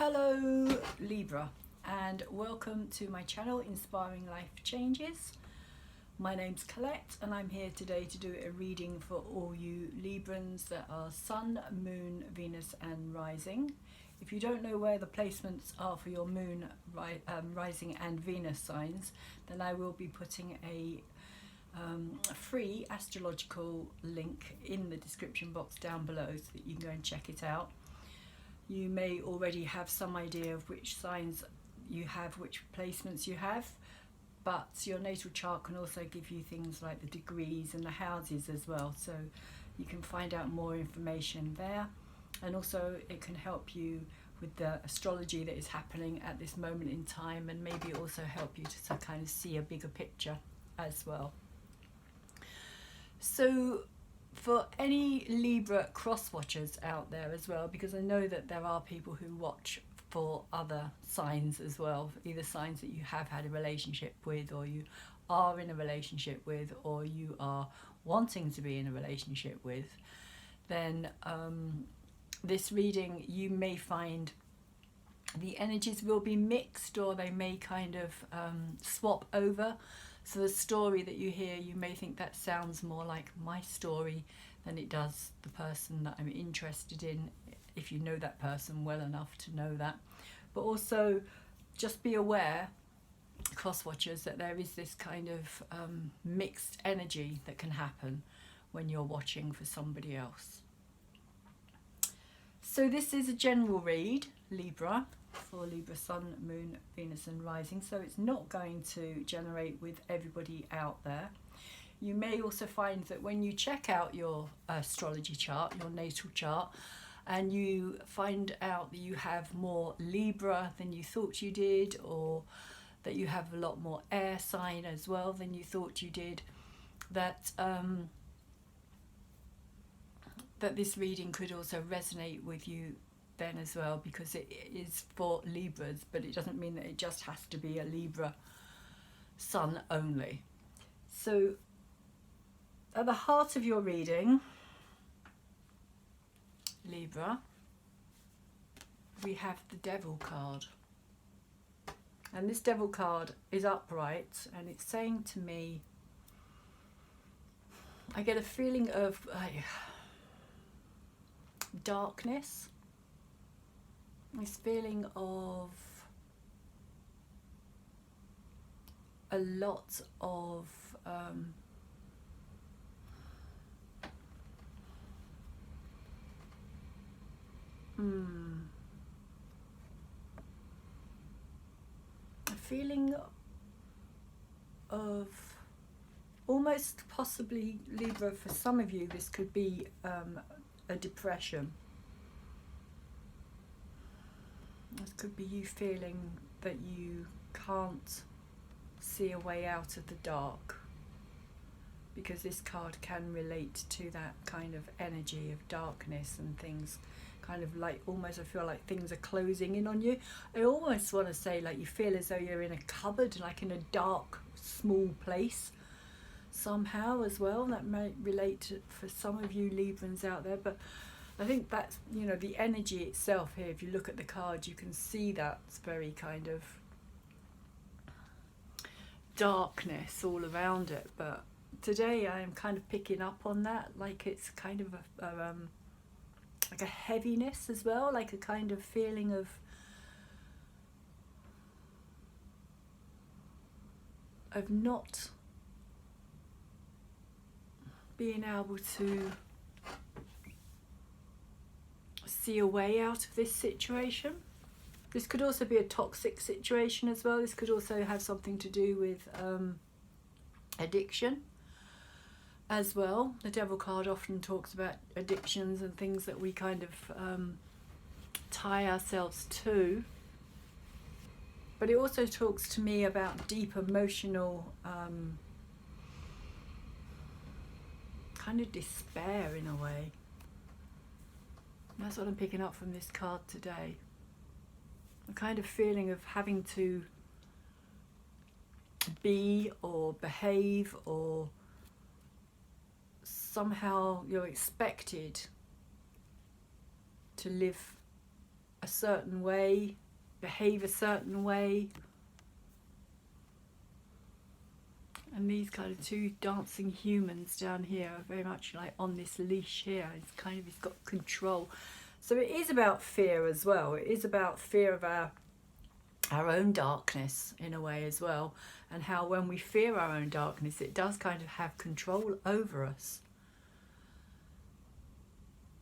Hello Libra, and welcome to my channel Inspiring Life Changes. My name's Colette and I'm here today to do a reading for all you Librans that are Sun, Moon, Venus and Rising. If you don't know where the placements are for your Moon, Rising and Venus signs, then I will be putting a free astrological link in the description box down below so that you can go and check it out. You may already have some idea of which signs you have, which placements you have, but your natal chart can also give you things like the degrees and the houses as well, so you can find out more information there. And also it can help you with the astrology that is happening at this moment in time, and maybe also help you to kind of see a bigger picture as well. So for any Libra cross watchers out there as well, because I know that there are people who watch for other signs as well, either signs that you have had a relationship with, or you are in a relationship with, or you are wanting to be in a relationship with, then this reading you may find the energies will be mixed, or they may kind of swap over. So the story that you hear, you may think that sounds more like my story than it does the person that I'm interested in, if you know that person well enough to know that. But also just be aware, cross watchers, that there is this kind of mixed energy that can happen when you're watching for somebody else. So this is a general read, Libra, for Libra Sun, Moon, Venus and Rising, so it's not going to generate with everybody out there. You may also find that when you check out your astrology chart, your natal chart, and you find out that you have more Libra than you thought you did, or that you have a lot more air sign as well than you thought you did, that that this reading could also resonate with you then as well, because it is for Libras, but it doesn't mean that it just has to be a Libra Sun only. So at the heart of your reading, Libra, we have the Devil card. And this Devil card is upright, and it's saying to me, I get a feeling of darkness, this feeling of a lot of a feeling of almost possibly, Libra, for some of you this could be a depression. This could be you feeling that you can't see a way out of the dark, because this card can relate to that kind of energy of darkness and things kind of like, almost I feel like things are closing in on you. I almost want to say like you feel as though you're in a cupboard, like in a dark small place somehow as well. That might relate to, for some of you Librans out there, but I think that's, you know, the energy itself here, if you look at the card, you can see that's very kind of darkness all around it. But today I am kind of picking up on that, like it's kind of like a heaviness as well, like a kind of feeling of not being able to see a way out of this situation. This could also be a toxic situation as well. This could also have something to do with addiction as well. The Devil card often talks about addictions and things that we kind of tie ourselves to. But it also talks to me about deep emotional kind of despair in a way. And that's what I'm picking up from this card today. A kind of feeling of having to be or behave, or somehow you're expected to live a certain way, behave a certain way. And these kind of two dancing humans down here are very much like on this leash here. It's kind of, he's got control. So it is about fear as well. It is about fear of our own darkness in a way as well. And how when we fear our own darkness, it does kind of have control over us.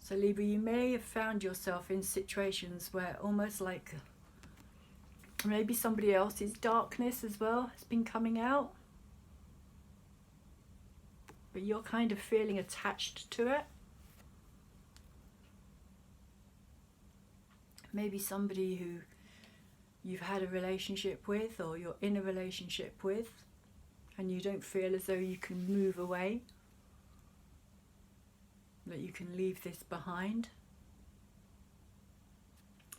So Libra, you may have found yourself in situations where almost like maybe somebody else's darkness as well has been coming out. But you're kind of feeling attached to it. Maybe somebody who you've had a relationship with, or you're in a relationship with, and you don't feel as though you can move away, that you can leave this behind.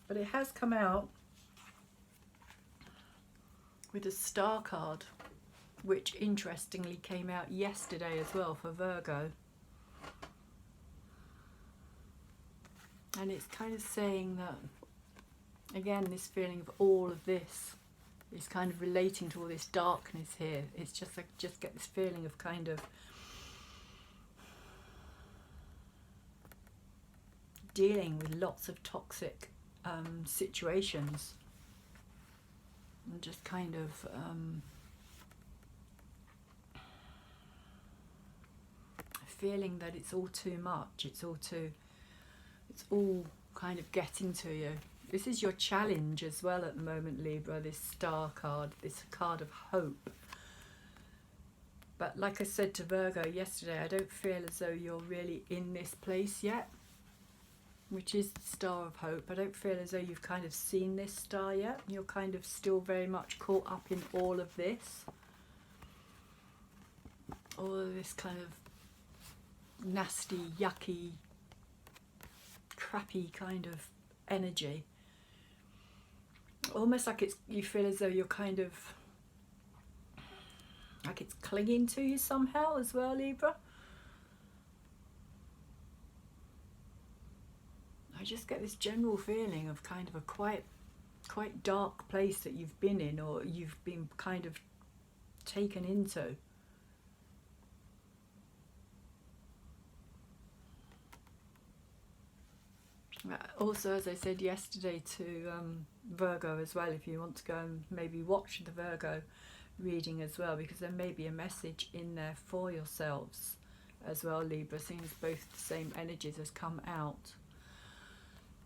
But it has come out with a star card, which interestingly came out yesterday as well for Virgo. And it's kind of saying that, again, this feeling of all of this is kind of relating to all this darkness here. It's just like, just get this feeling of kind of dealing with lots of toxic situations, and just kind of feeling that it's all too much, it's all kind of getting to you. This is your challenge as well at the moment, Libra, this star card, this card of hope. But like I said to Virgo yesterday, I don't feel as though you're really in this place yet, which is the star of hope. I don't feel as though you've kind of seen this star yet. You're kind of still very much caught up in all of this. All of this kind of nasty, yucky, crappy kind of energy. Almost like it's, you feel as though you're kind of, like it's clinging to you somehow as well, Libra. I just get this general feeling of kind of a quite dark place that you've been in, or you've been kind of taken into. Also, as I said yesterday to Virgo as well, if you want to go and maybe watch the Virgo reading as well, because there may be a message in there for yourselves as well, Libra, seeing as both the same energies has come out,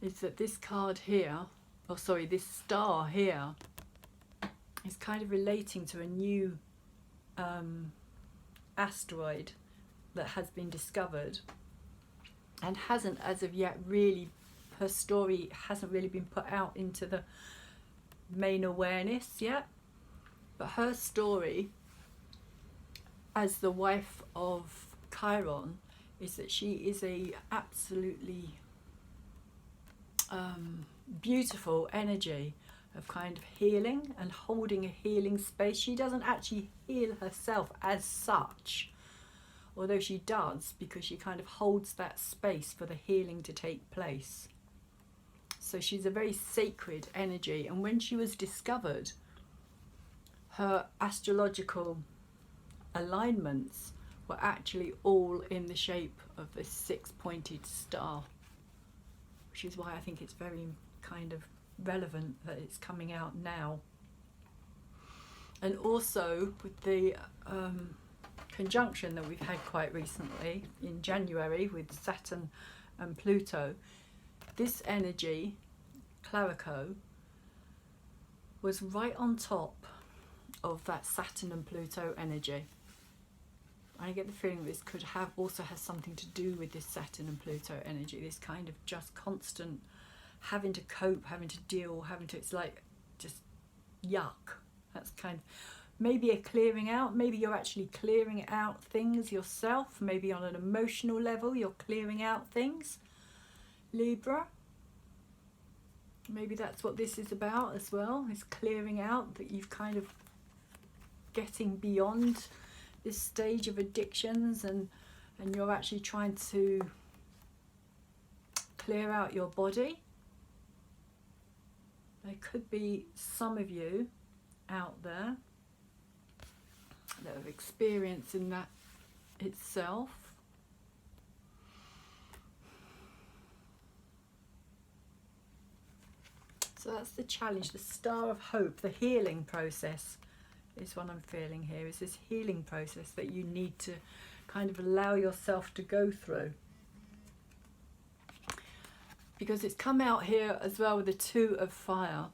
is that this card here, or sorry, this star here, is kind of relating to a new asteroid that has been discovered and hasn't as of yet really, her story hasn't really been put out into the main awareness yet. But her story as the wife of Chiron is that she is a absolutely beautiful energy of kind of healing and holding a healing space. She doesn't actually heal herself as such, although she does, because she kind of holds that space for the healing to take place. So she's a very sacred energy, and when she was discovered, her astrological alignments were actually all in the shape of a six-pointed star, which is why I think it's very kind of relevant that it's coming out now. And also with the conjunction that we've had quite recently in January with Saturn and Pluto, this energy, Clarico, was right on top of that Saturn and Pluto energy. I get the feeling this could have also has something to do with this Saturn and Pluto energy, this kind of just constant having to cope, having to deal, it's like just yuck. That's kind of maybe a clearing out. Maybe you're actually clearing out things yourself. Maybe on an emotional level you're clearing out things, Libra. Maybe that's what this is about as well, is clearing out, that you've kind of getting beyond this stage of addictions, and you're actually trying to clear out your body. there could be some of you out there that are experiencing that itself. So that's the challenge, the star of hope, the healing process is what I'm feeling here, is this healing process that you need to kind of allow yourself to go through. Because it's come out here as well with the Two of Fire.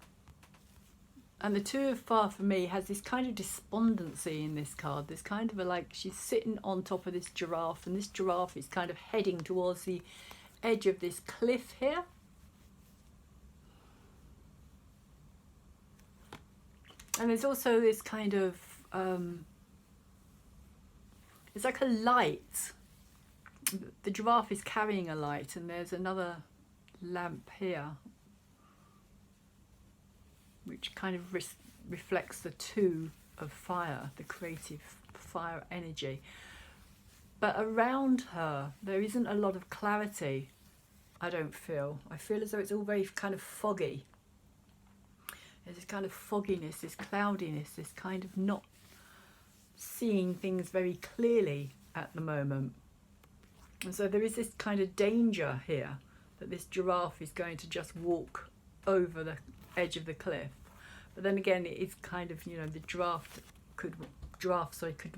And the Two of Fire for me has this kind of despondency in this card. This kind of like she's sitting on top of this giraffe, and this giraffe is kind of heading towards the edge of this cliff here. And there's also this kind of, it's like a light. The giraffe is carrying a light, and there's another lamp here, which kind of reflects the Two of Fire, the creative fire energy. But around her, there isn't a lot of clarity, I don't feel. I feel as though it's all very kind of foggy. There's this kind of fogginess, this cloudiness, this kind of not seeing things very clearly at the moment. And so there is this kind of danger here that this giraffe is going to just walk over the edge of the cliff. But then again, it is kind of, you know, the giraffe could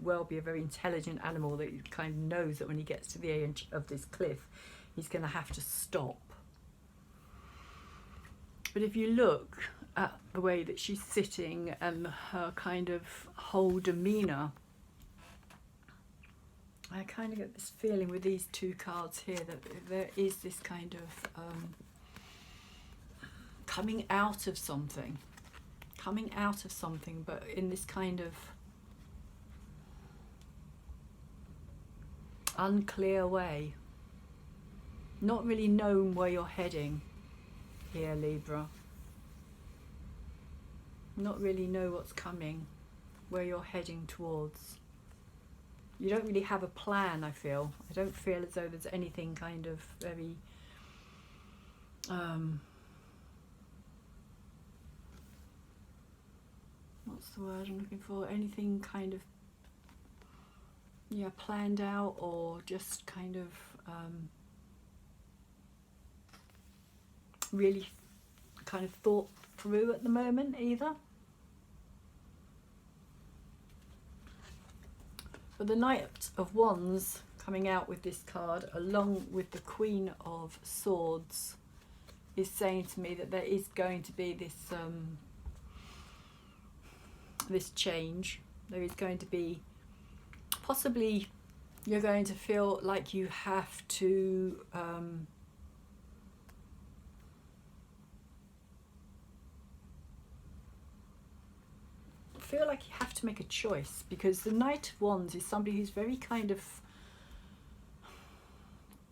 well be a very intelligent animal that kind of knows that when he gets to the edge of this cliff, he's going to have to stop. But if you look at the way that she's sitting and her kind of whole demeanour, I kind of get this feeling with these two cards here that there is this kind of coming out of something, but in this kind of unclear way. Not really knowing where you're heading here, Libra. Not really know what's coming, where you're heading towards. You don't really have a plan, I feel. I don't feel as though there's anything kind of very what's the word I'm looking for? Anything kind of, yeah, planned out or just kind of really kind of thought through at the moment either. But the Knight of Wands coming out with this card, along with the Queen of Swords, is saying to me that there is going to be this this change. There is going to be, possibly you're going to feel like you have to feel like you have to make a choice, because the Knight of Wands is somebody who's very kind of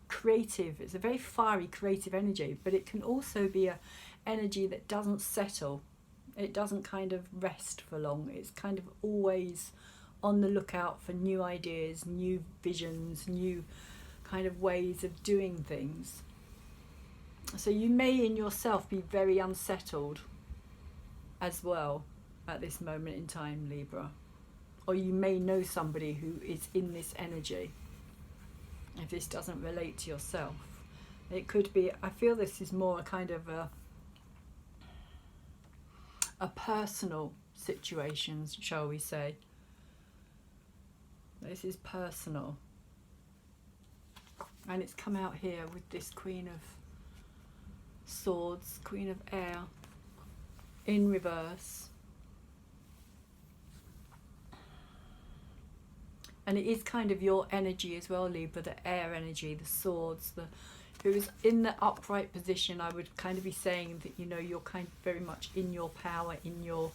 creative. It's a very fiery, creative energy, but it can also be a energy that doesn't settle. It doesn't kind of rest for long. It's kind of always on the lookout for new ideas, new visions, new kind of ways of doing things. So you may in yourself be very unsettled as well at this moment in time, Libra. Or you may know somebody who is in this energy, if this doesn't relate to yourself. It could be, I feel this is more a kind of a personal situation, shall we say. This is personal. And it's come out here with this Queen of Swords, Queen of Air, in reverse. And it is kind of your energy as well, Libra, the air energy, the swords. If it was in the upright position, I would kind of be saying that, you know, you're kind of very much in your power, in your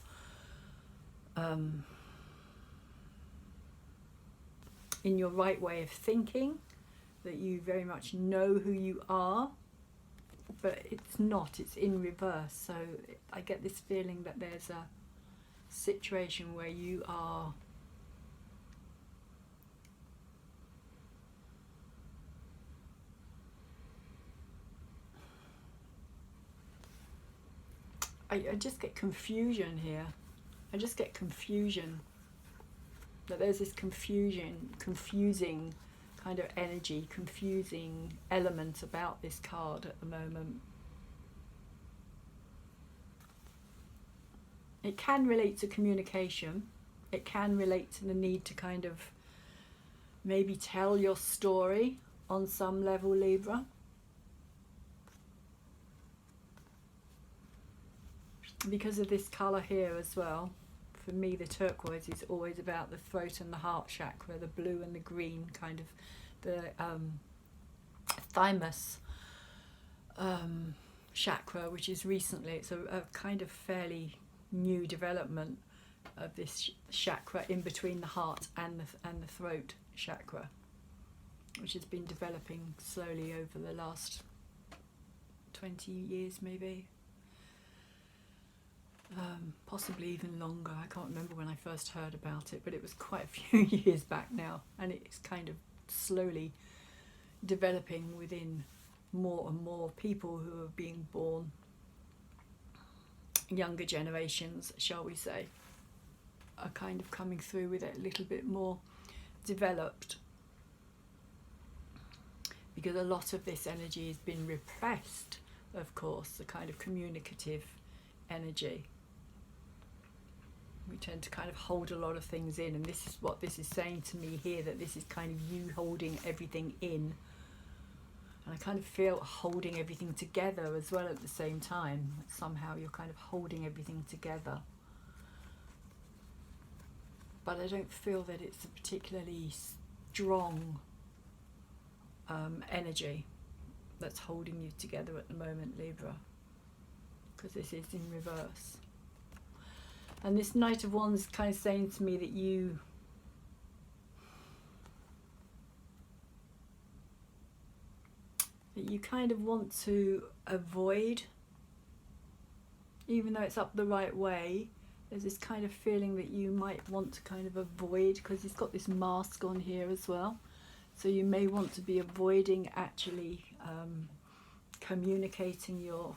right way of thinking, that you very much know who you are, but it's not, it's in reverse. So I get this feeling that there's a situation where you are I just get confusion here. I just get confusion. That there's this confusing kind of energy, confusing element about this card at the moment. It can relate to communication. It can relate to the need to kind of maybe tell your story on some level, Libra. Because of this colour here as well, for me the turquoise is always about the throat and the heart chakra, the blue and the green, kind of the thymus chakra, which is recently, it's a kind of fairly new development of this chakra in between the heart and the throat chakra, which has been developing slowly over the last 20 years maybe. Possibly even longer. I can't remember when I first heard about it, but it was quite a few years back now, and it's kind of slowly developing within more and more people who are being born, younger generations, shall we say, are kind of coming through with it a little bit more developed, because a lot of this energy has been repressed, of course, the kind of communicative energy. We tend to kind of hold a lot of things in, and this is what this is saying to me here, that this is kind of you holding everything in, and I kind of feel holding everything together as well at the same time. Somehow you're kind of holding everything together, but I don't feel that it's a particularly strong energy that's holding you together at the moment, Libra, because this is in reverse. And this Knight of Wands is kind of saying to me that you kind of want to avoid, even though it's up the right way, there's this kind of feeling that you might want to kind of avoid, because he's got this mask on here as well. So you may want to be avoiding actually communicating your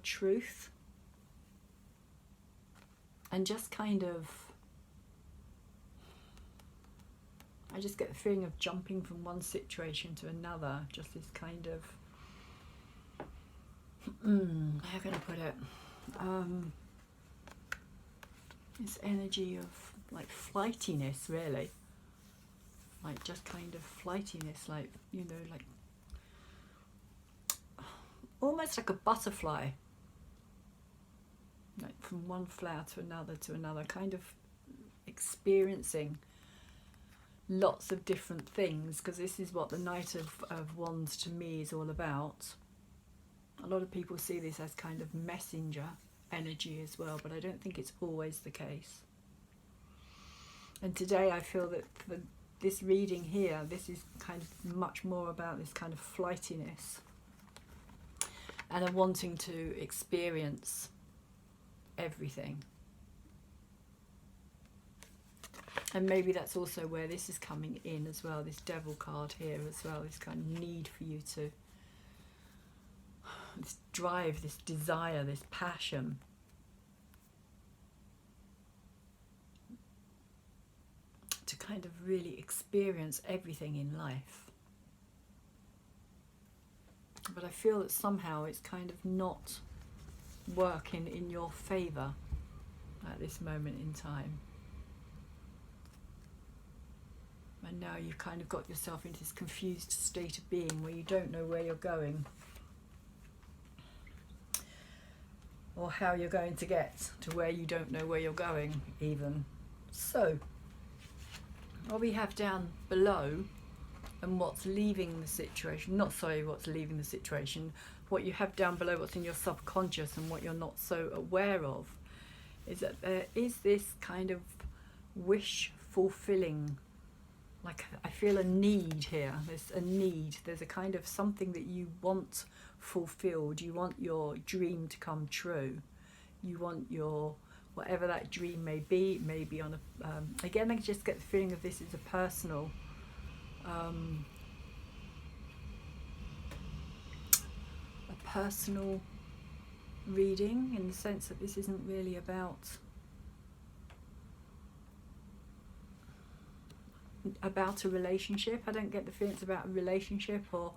truth. And just kind of, I just get the feeling of jumping from one situation to another, just this kind of, how can I put it, this energy of like flightiness, really, like just kind of flightiness, like, you know, like almost like a butterfly, like from one flower to another, kind of experiencing lots of different things, because this is what the Knight of Wands to me is all about. A lot of people see this as kind of messenger energy as well, but I don't think it's always the case. And today I feel that for this reading here, this is kind of much more about this kind of flightiness and a wanting to experience everything. And maybe that's also where this is coming in as well, this Devil card here as well, this kind of need for you to, this drive, this desire, this passion to kind of really experience everything in life. But I feel that somehow it's kind of not working in your favour at this moment in time. And now you've kind of got yourself into this confused state of being where you don't know where you're going or how you're going to get to where you don't know where you're going even. So what we have down below and what's leaving the situation, what's leaving the situation, what you have down below, what's in your subconscious and what you're not so aware of, is that there is this kind of wish fulfilling, like I feel a need here, there's a need, there's a kind of something that you want fulfilled, you want your dream to come true, you want your, whatever that dream may be, maybe on a, again I just get the feeling of this is a personal, reading, in the sense that this isn't really about a relationship. I don't get the feeling it's about a relationship or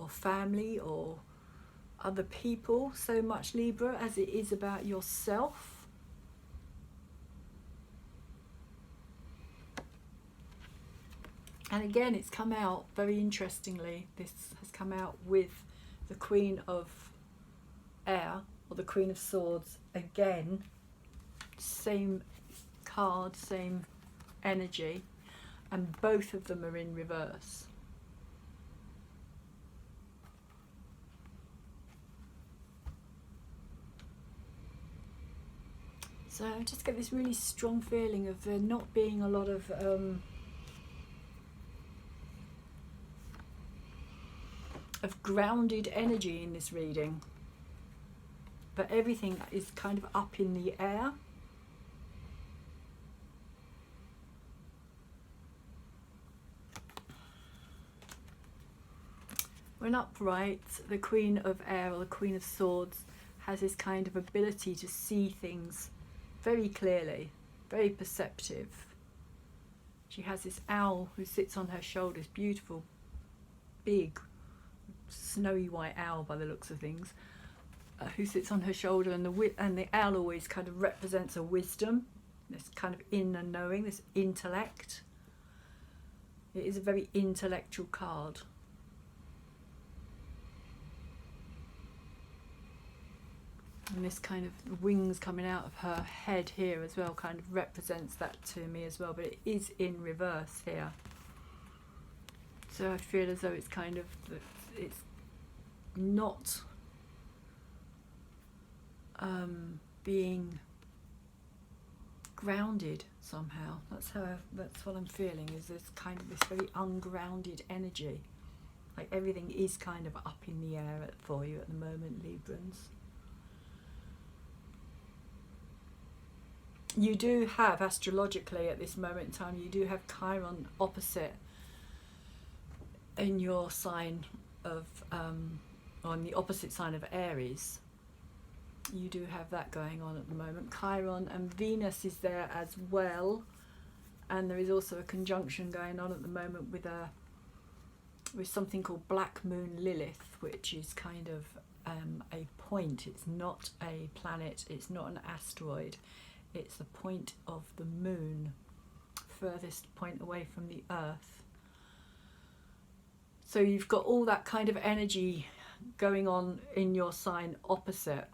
family or other people so much, Libra, as it is about yourself. And again, it's come out very interestingly. This has come out with the Queen of Air, or the Queen of Swords. Again, same card, same energy, and both of them are in reverse. So I just get this really strong feeling of there not being a lot of grounded energy in this reading, but everything is kind of up in the air. When upright, the Queen of Air, or the Queen of Swords, has this kind of ability to see things very clearly, very perceptive. She has this owl who sits on her shoulders, beautiful, big, snowy white owl by the looks of things, who sits on her shoulder, and the owl always kind of represents a wisdom, this kind of inner knowing, this intellect. It is a very intellectual card. And this kind of wings coming out of her head here as well kind of represents that to me as well, but it is in reverse here. So I feel as though it's kind of, it's not being grounded somehow. That's what I'm feeling, is this kind of this very ungrounded energy. Like everything is kind of up in the air for you at the moment, Librans. You do have, astrologically at this moment in time, you do have Chiron opposite in your sign of, on the opposite sign of Aries. You do have that going on at the moment. Chiron and Venus is there as well, and there is also a conjunction going on at the moment with something called Black Moon Lilith, which is kind of a point. It's not a planet, it's not an asteroid. It's the point of the moon, furthest point away from the earth. So you've got all that kind of energy going on in your sign opposite.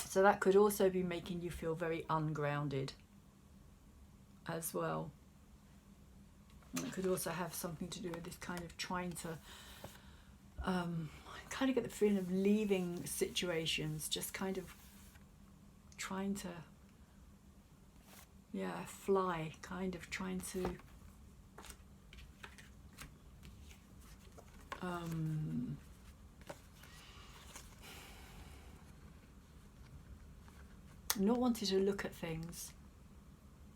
So that could also be making you feel very ungrounded as well. And it could also have something to do with this kind of trying to kind of get the feeling of leaving situations, just kind of trying to fly, kind of trying to not wanting to look at things,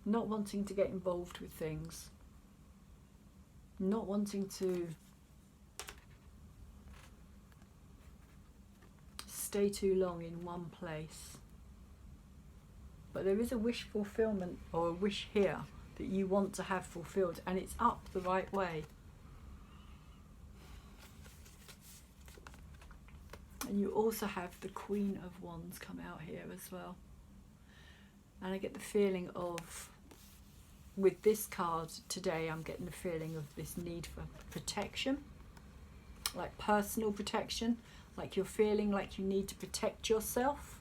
not wanting to get involved with things, not wanting to stay too long in one place. But there is a wish fulfillment, or a wish here, that you want to have fulfilled, and it's up the right way. And you also have the Queen of Wands come out here as well. And I get the feeling of, with this card today, I'm getting the feeling of this need for protection, like personal protection, like you're feeling like you need to protect yourself.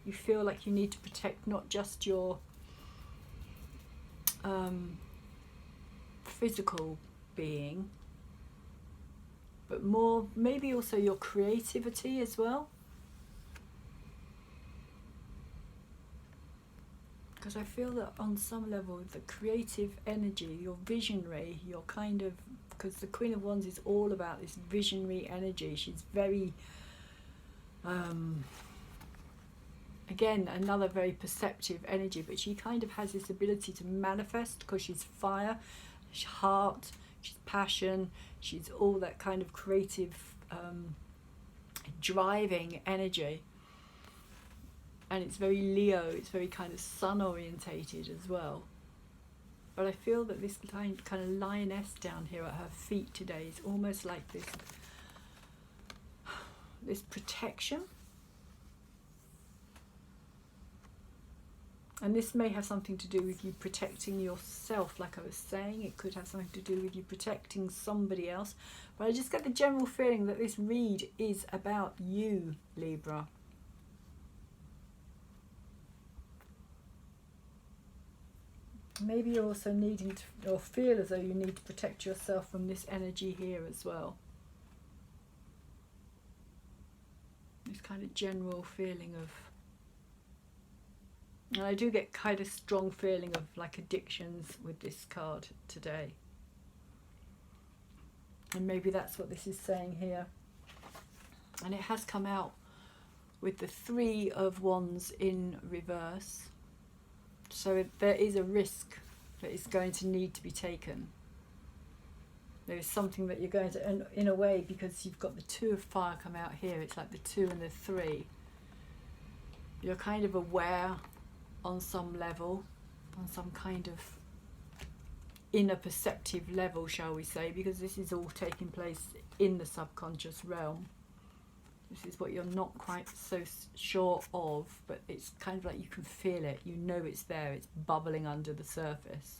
You feel like you need to protect not just your physical being, but more maybe also your creativity as well. Because I feel that on some level the creative energy, your visionary, your kind of, because the Queen of Wands is all about this visionary energy. She's very again, another very perceptive energy, but she kind of has this ability to manifest, because she's fire, she's heart, she's passion, she's all that kind of creative driving energy. and it's very Leo, it's very kind of sun orientated as well. But I feel that this kind of lioness down here at her feet today is almost like this protection. And this may have something to do with you protecting yourself, like I was saying. It could have something to do with you protecting somebody else. But I just get the general feeling that this read is about you, Libra. Maybe you're also needing to, or feel as though you need to protect yourself from this energy here as well. This kind of general feeling of, and I do get kind of strong feeling of like addictions with this card today. And maybe that's what this is saying here. And it has come out with the Three of Wands in reverse. So there is a risk that is going to need to be taken. There is something that you're going to, and in a way, because you've got the Two of Fire come out here, it's like the 2 and the 3. You're kind of aware on some level, on some kind of inner perceptive level, shall we say, because this is all taking place in the subconscious realm. This is what you're not quite so sure of, but it's kind of like you can feel it, you know it's there, it's bubbling under the surface.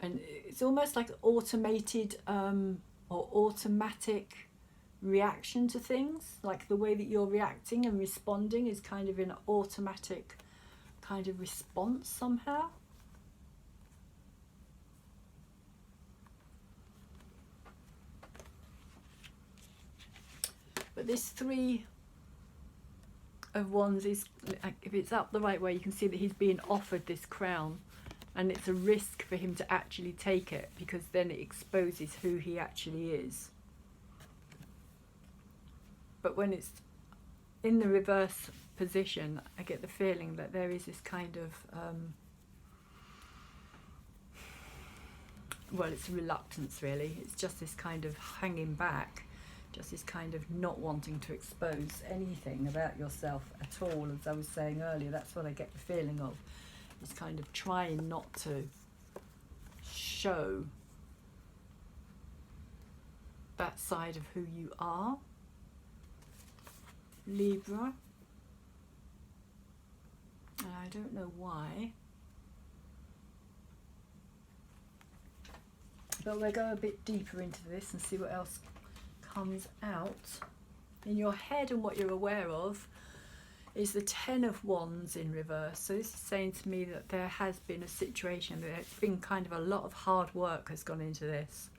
And it's almost like automated or automatic reaction to things, like the way that you're reacting and responding is kind of an automatic kind of response somehow. But this Three of Wands is, if it's up the right way, you can see that he's being offered this crown, and it's a risk for him to actually take it, because then it exposes who he actually is. But when it's in the reverse position, I get the feeling that there is this kind of well, it's reluctance really. It's just this kind of hanging back, just this kind of not wanting to expose anything about yourself at all. As I was saying earlier, that's what I get the feeling of. It's kind of trying not to show that side of who you are, Libra. And I don't know why. But we'll go a bit deeper into this and see what else comes out. In your head, and what you're aware of is the Ten of Wands in reverse. So this is saying to me that there has been a situation, that there's been kind of a lot of hard work has gone into this.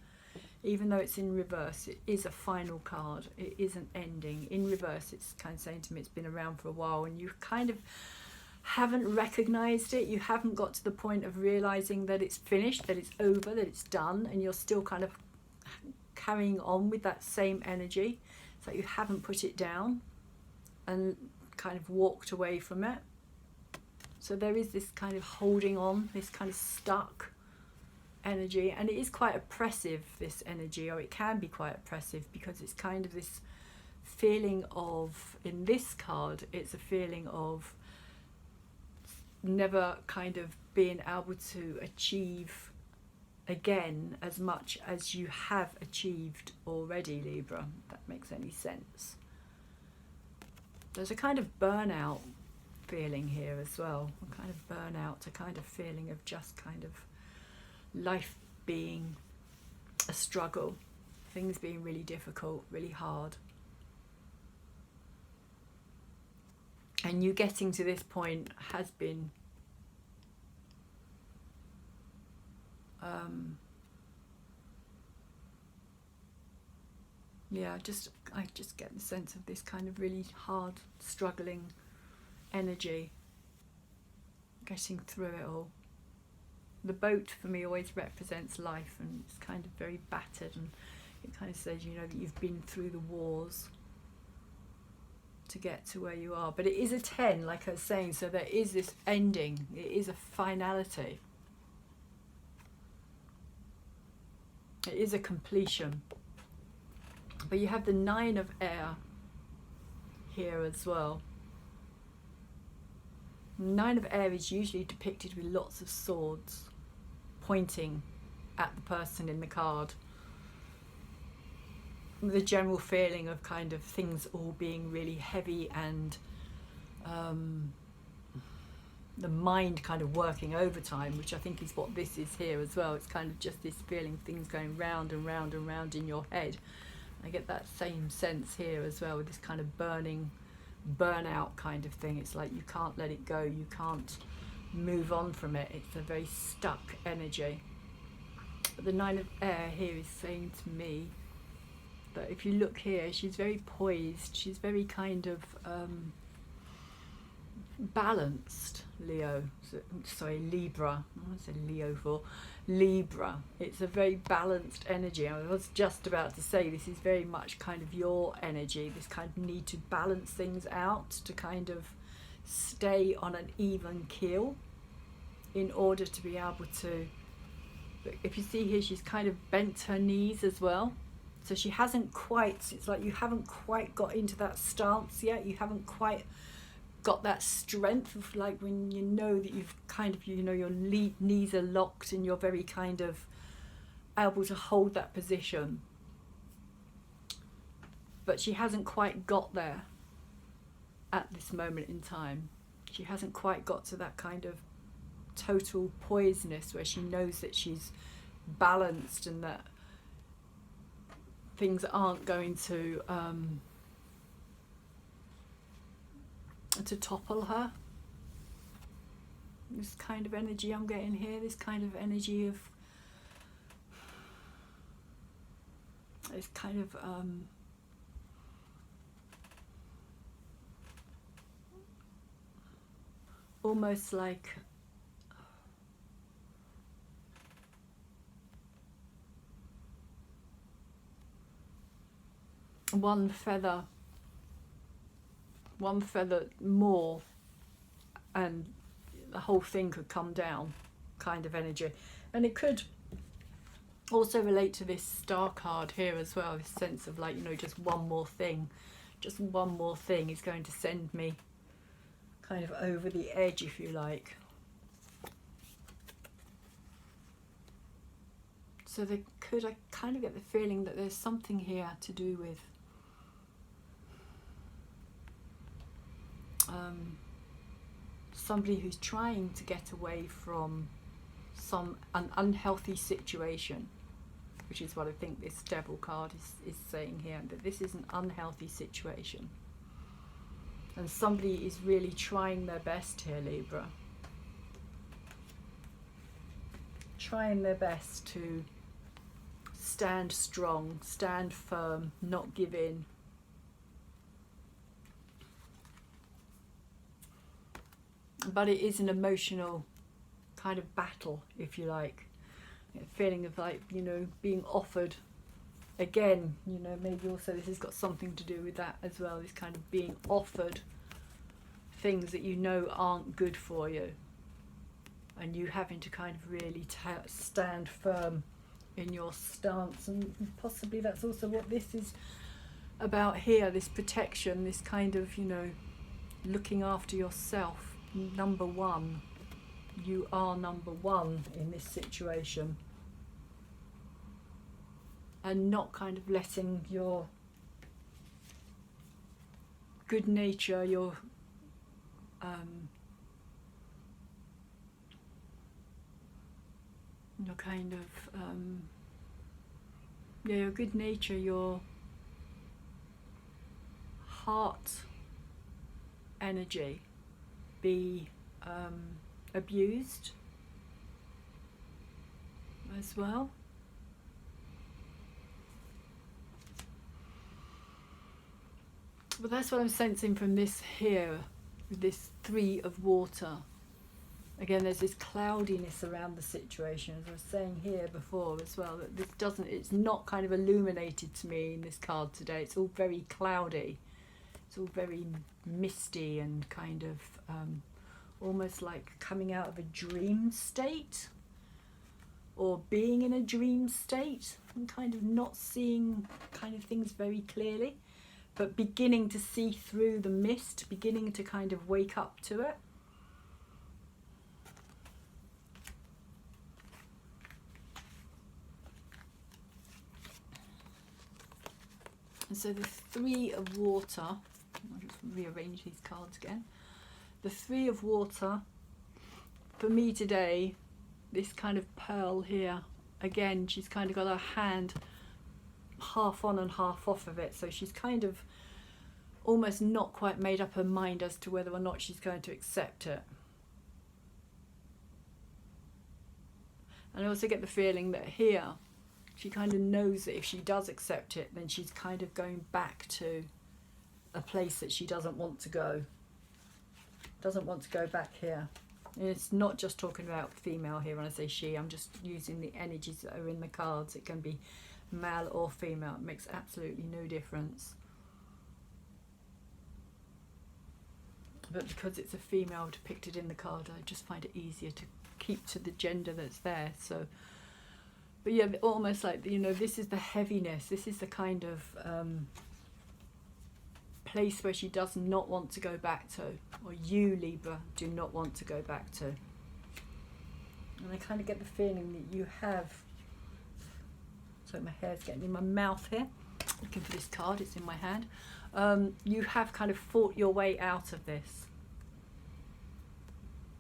Even though it's in reverse, it is a final card. It is an ending. In reverse, it's kind of saying to me it's been around for a while, and you kind of haven't recognized it. You haven't got to the point of realizing that it's finished, that it's over, that it's done, and you're still kind of carrying on with that same energy. It's like you haven't put it down and kind of walked away from it. So there is this kind of holding on, this kind of stuck energy, and it is quite oppressive, this energy, or it can be quite oppressive, because it's kind of this feeling of, in this card, it's a feeling of never kind of being able to achieve again as much as you have achieved already, Libra, if that makes any sense. There's a kind of burnout feeling here as well, a kind of burnout, a kind of feeling of just kind of life being a struggle, things being really difficult, really hard. And you getting to this point has been I just get the sense of this kind of really hard, struggling energy, getting through it all. The boat for me always represents life, and it's kind of very battered, and it kind of says, you know, that you've been through the wars to get to where you are. But it is a 10, like I was saying, so there is this ending, it is a finality, it is a completion. But you have the 9 of air here as well. Nine of Air is usually depicted with lots of swords pointing at the person in the card. The general feeling of kind of things all being really heavy and the mind kind of working overtime, which I think is what this is here as well. It's kind of just this feeling, things going round and round and round in your head. I get that same sense here as well, with this kind of burnout kind of thing. It's like you can't let it go, you can't move on from it. It's a very stuck energy. But the Nine of Air here is saying to me that if you look here, she's very poised, she's very kind of balanced, Libra. I said Leo for Libra. It's a very balanced energy. I was just about to say this is very much kind of your energy, this kind of need to balance things out, to kind of stay on an even keel in order to be able to. But if you see here, she's kind of bent her knees as well. So she hasn't quite, it's like you haven't quite got into that stance yet. You haven't quite got that strength of, like, when you know that you've kind of, you know, your knees are locked and you're very kind of able to hold that position. But she hasn't quite got there at this moment in time. She hasn't quite got to that kind of total poisedness where she knows that she's balanced and that things aren't going to topple her. This kind of energy I'm getting here, this kind of energy of it's kind of almost like one feather more and the whole thing could come down kind of energy. And it could also relate to this star card here as well, this sense of, like, you know, just one more thing is going to send me kind of over the edge, if you like. So I kind of get the feeling that there's something here to do with somebody who's trying to get away from an unhealthy situation, which is what I think this Devil card is saying here, that this is an unhealthy situation. And somebody is really trying their best here, Libra. Trying their best to stand strong, stand firm, not give in. But it is an emotional kind of battle, if you like. A feeling of, like, you know, being offered again, you know, maybe also this has got something to do with that as well, this kind of being offered things that you know aren't good for you, and you having to kind of really stand firm in your stance. And possibly that's also what this is about here, this protection, this kind of, you know, looking after yourself. Number one, you are number one in this situation, and not kind of letting your good nature, your kind of your good nature, your heart energy be abused as well. But that's what I'm sensing from this here, with this Three of Water. Again, there's this cloudiness around the situation, as I was saying here before as well, that this doesn't, it's not kind of illuminated to me in this card today. It's all very cloudy. It's all very misty and kind of almost like coming out of a dream state, or being in a dream state and kind of not seeing kind of things very clearly. but beginning to see through the mist, beginning to kind of wake up to it. And so the Three of Water, I'll just rearrange these cards again. The Three of Water, for me today, this kind of pearl here, again, she's kind of got her hand half on and half off of it. So she's kind of almost not quite made up her mind as to whether or not she's going to accept it. And I also get the feeling that here, she kind of knows that if she does accept it, then she's kind of going back to a place that she doesn't want to go. Doesn't want to go back here. And it's not just talking about female here when I say she. I'm just using the energies that are in the cards. It can be male or female. It makes absolutely no difference. But because it's a female depicted in the card, I just find it easier to keep to the gender that's there. So, but yeah, almost like, you know, this is the heaviness. This is the kind of place where she does not want to go back to, or you, Libra, do not want to go back to. And I kind of get the feeling that you have, so my hair's getting in my mouth here, looking for this card, it's in my hand. You have kind of fought your way out of this.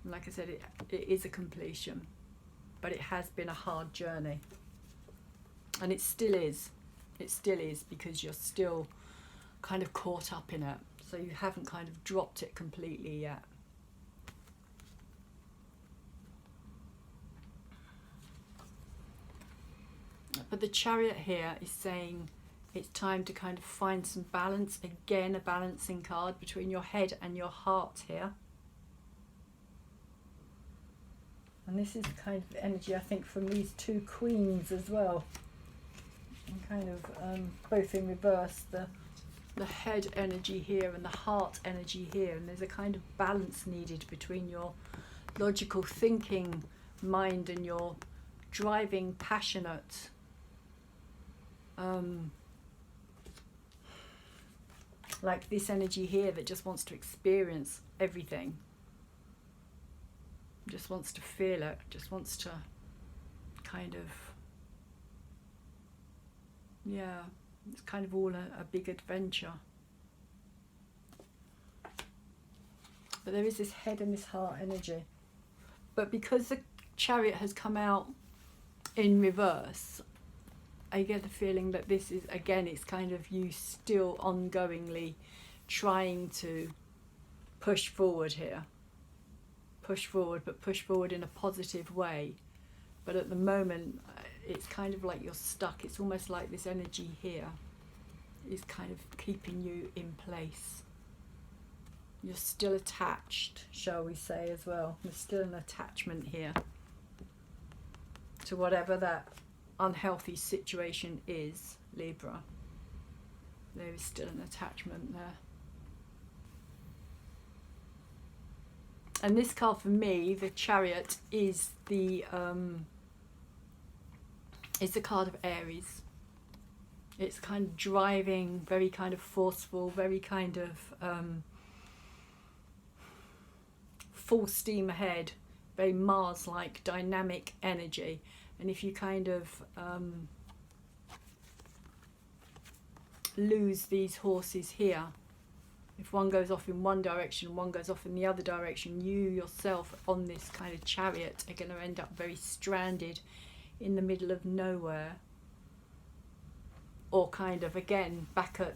And like I said, it is a completion, but it has been a hard journey. And it still is. It still is, because you're still kind of caught up in it. So you haven't kind of dropped it completely yet. But the Chariot here is saying it's time to kind of find some balance. Again, a balancing card between your head and your heart here. And this is the kind of energy, I think, from these two queens as well. And kind of both in reverse, the head energy here and the heart energy here. And there's a kind of balance needed between your logical thinking mind and your driving, passionate, like this energy here that just wants to experience everything. Just wants to feel it, just wants to kind of, yeah, it's kind of all a big adventure. But there is this head and this heart energy. But because the Chariot has come out in reverse, I get the feeling that this is, again, it's kind of you still ongoingly trying to push forward here. Push forward, but push forward in a positive way. But at the moment, it's kind of like you're stuck. It's almost like this energy here is kind of keeping you in place. You're still attached, shall we say, as well. There's still an attachment here to whatever that unhealthy situation is, Libra. There is still an attachment there. And this card for me, the Chariot, is the card of Aries. It's kind of driving, very kind of forceful, very kind of full steam ahead, very Mars-like dynamic energy. And if you kind of lose these horses here, if one goes off in one direction, one goes off in the other direction, you yourself on this kind of Chariot are going to end up very stranded in the middle of nowhere. Or kind of, again, back at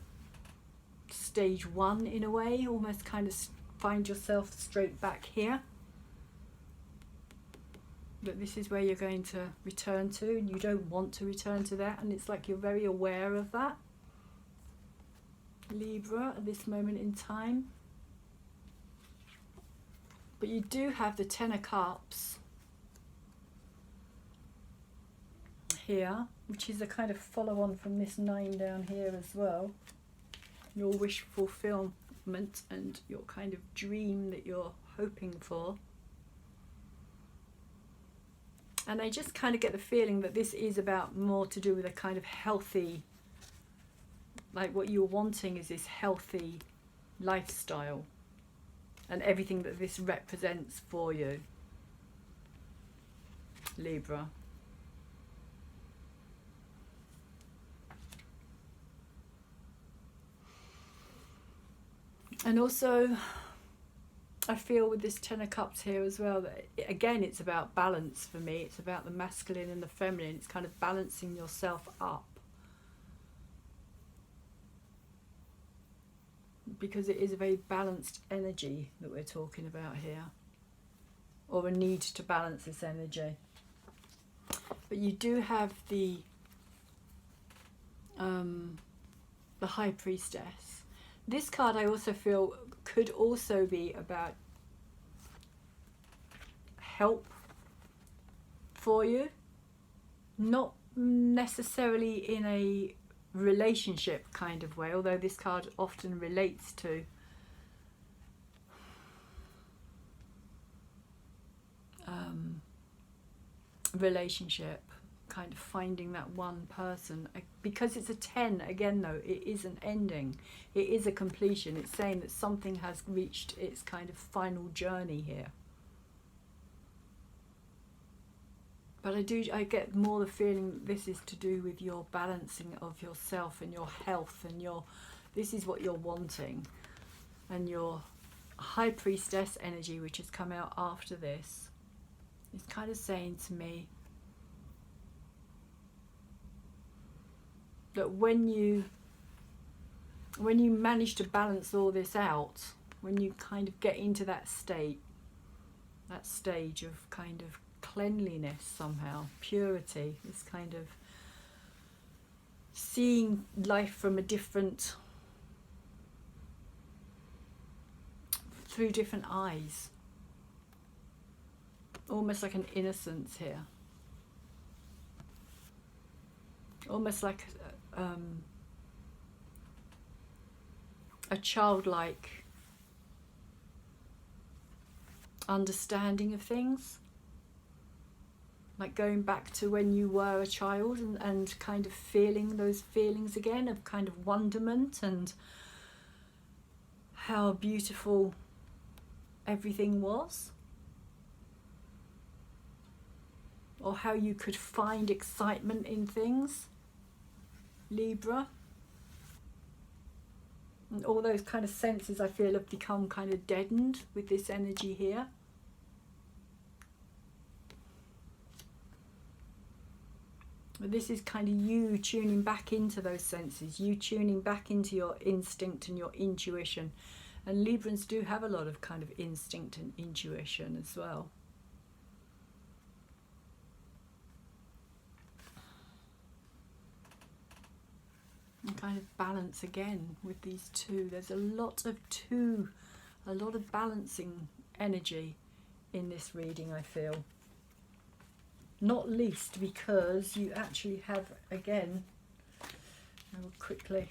stage one in a way, almost kind of find yourself straight back here. But this is where you're going to return to, and you don't want to return to that, and it's like you're very aware of that, Libra, at this moment in time. But you do have the Ten of Cups here, which is a kind of follow-on from this 9 down here as well. Your wish fulfillment and your kind of dream that you're hoping for. And I just kind of get the feeling that this is about more to do with a kind of healthy, like what you're wanting is this healthy lifestyle and everything that this represents for you, Libra. And also I feel with this Ten of Cups here as well that again it's about balance for me. It's about the masculine and the feminine. It's kind of balancing yourself up, because it is a very balanced energy that we're talking about here, or a need to balance this energy. But you do have the High Priestess. This card I also feel could also be about help for you, not necessarily in a relationship kind of way, although this card often relates to relationship, kind of finding that one person. Because it's a 10 again though, it is an ending, it is a completion. It's saying that something has reached its kind of final journey here. But I get more the feeling that this is to do with your balancing of yourself and your health, and this is what you're wanting. And your High Priestess energy, which has come out after this, is kind of saying to me that when you manage to balance all this out, when you kind of get into that stage of kind of cleanliness somehow, purity, this kind of seeing life from a different, through different eyes, almost like an innocence here, almost like a childlike understanding of things, like going back to when you were a child and kind of feeling those feelings again of kind of wonderment and how beautiful everything was, or how you could find excitement in things, Libra. And all those kind of senses I feel have become kind of deadened with this energy here. But this is kind of you tuning back into those senses, you tuning back into your instinct and your intuition. And Librans do have a lot of kind of instinct and intuition as well. And kind of balance again with these two. There's a lot of balancing energy in this reading, I feel. Not least because you actually have, again, I will quickly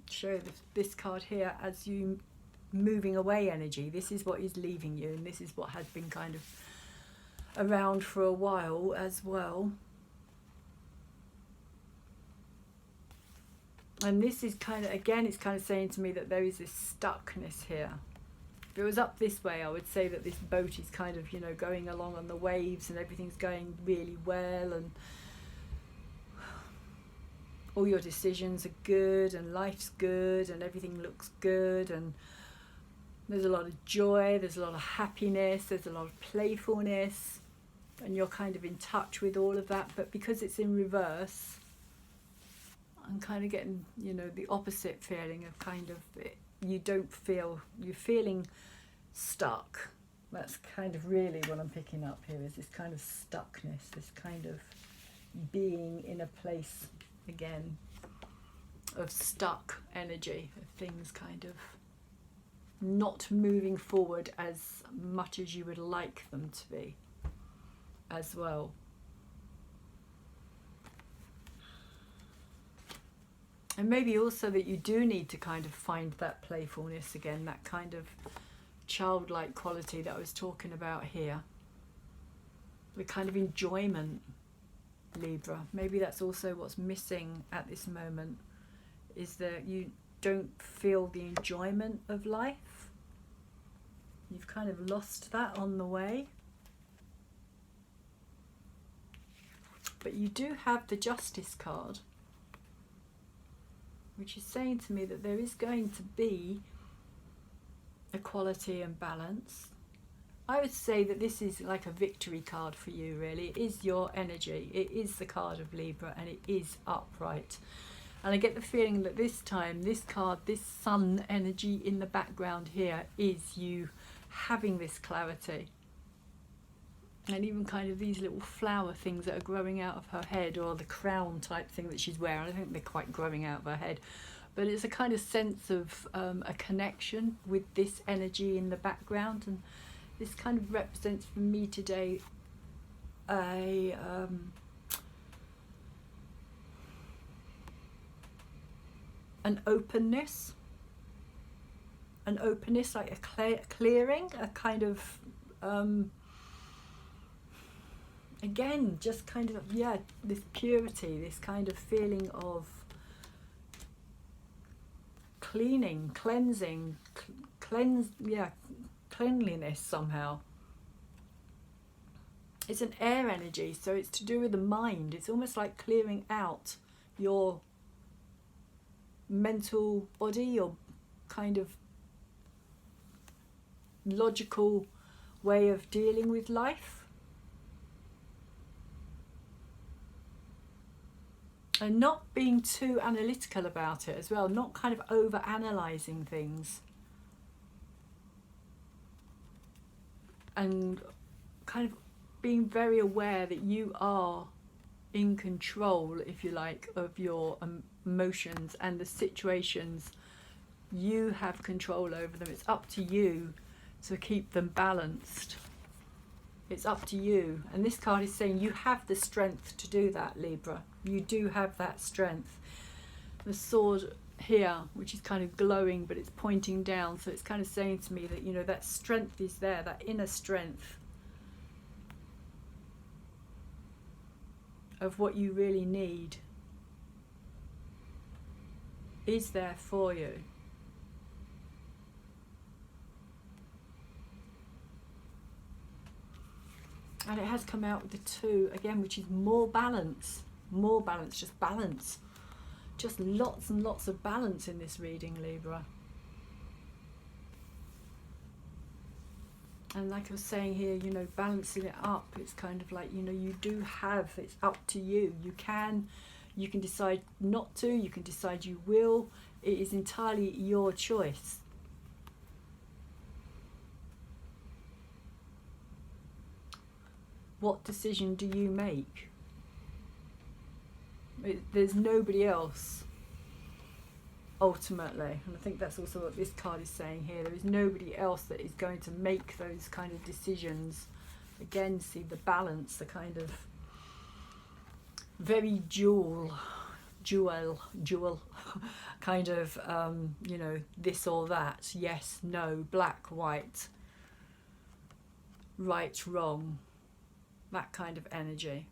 show this card here as you moving away energy. This is what is leaving you, and this is what has been kind of around for a while as well. And this is kind of, again, it's kind of saying to me that there is this stuckness here. If it was up this way, I would say that this boat is kind of, going along on the waves and everything's going really well and all your decisions are good and life's good and everything looks good and there's a lot of joy, there's a lot of happiness, there's a lot of playfulness, and you're kind of in touch with all of that. But because it's in reverse, I'm kind of getting, the opposite feeling of kind of you're feeling stuck. That's kind of really what I'm picking up here, is this kind of stuckness, this kind of being in a place, again, of stuck energy, of things kind of not moving forward as much as you would like them to be as well. And maybe also that you do need to kind of find that playfulness again, that kind of childlike quality that I was talking about here. The kind of enjoyment, Libra. Maybe that's also what's missing at this moment, is that you don't feel the enjoyment of life. You've kind of lost that on the way. But you do have the Justice card, which is saying to me that there is going to be equality and balance. I would say that this is like a victory card for you, really. It is your energy. It is the card of Libra, and it is upright. And I get the feeling that this time, this card, this sun energy in the background here, is you having this clarity. And even kind of these little flower things that are growing out of her head, or the crown type thing that she's wearing. I don't think they're quite growing out of her head. But it's a kind of sense of a connection with this energy in the background. And this kind of represents for me today an openness. An openness, like a clearing, a kind of... again, just kind of, yeah, this purity, this kind of feeling of cleaning, cleansing, cleanliness somehow. It's an air energy, so it's to do with the mind. It's almost like clearing out your mental body, your kind of logical way of dealing with life. And not being too analytical about it as well, not kind of over-analysing things. And kind of being very aware that you are in control, if you like, of your emotions and the situations. You have control over them. It's up to you to keep them balanced. It's up to you. And this card is saying you have the strength to do that, Libra. You do have that strength. The sword here, which is kind of glowing, but it's pointing down. So it's kind of saying to me that, you know, that strength is there, that inner strength of what you really need is there for you. And it has come out with the 2 again, which is more balance, just balance. Just lots and lots of balance in this reading, Libra. And like I was saying here, you know, balancing it up, it's kind of like, you know, you do have, it's up to you. You can decide not to, you can decide you will. It is entirely your choice. What decision do you make? There's nobody else, ultimately. And I think that's also what this card is saying here. There is nobody else that is going to make those kind of decisions. Again, see the balance, the kind of very dual kind of, you know, this or that, yes, no, black, white, right, wrong. That kind of energy.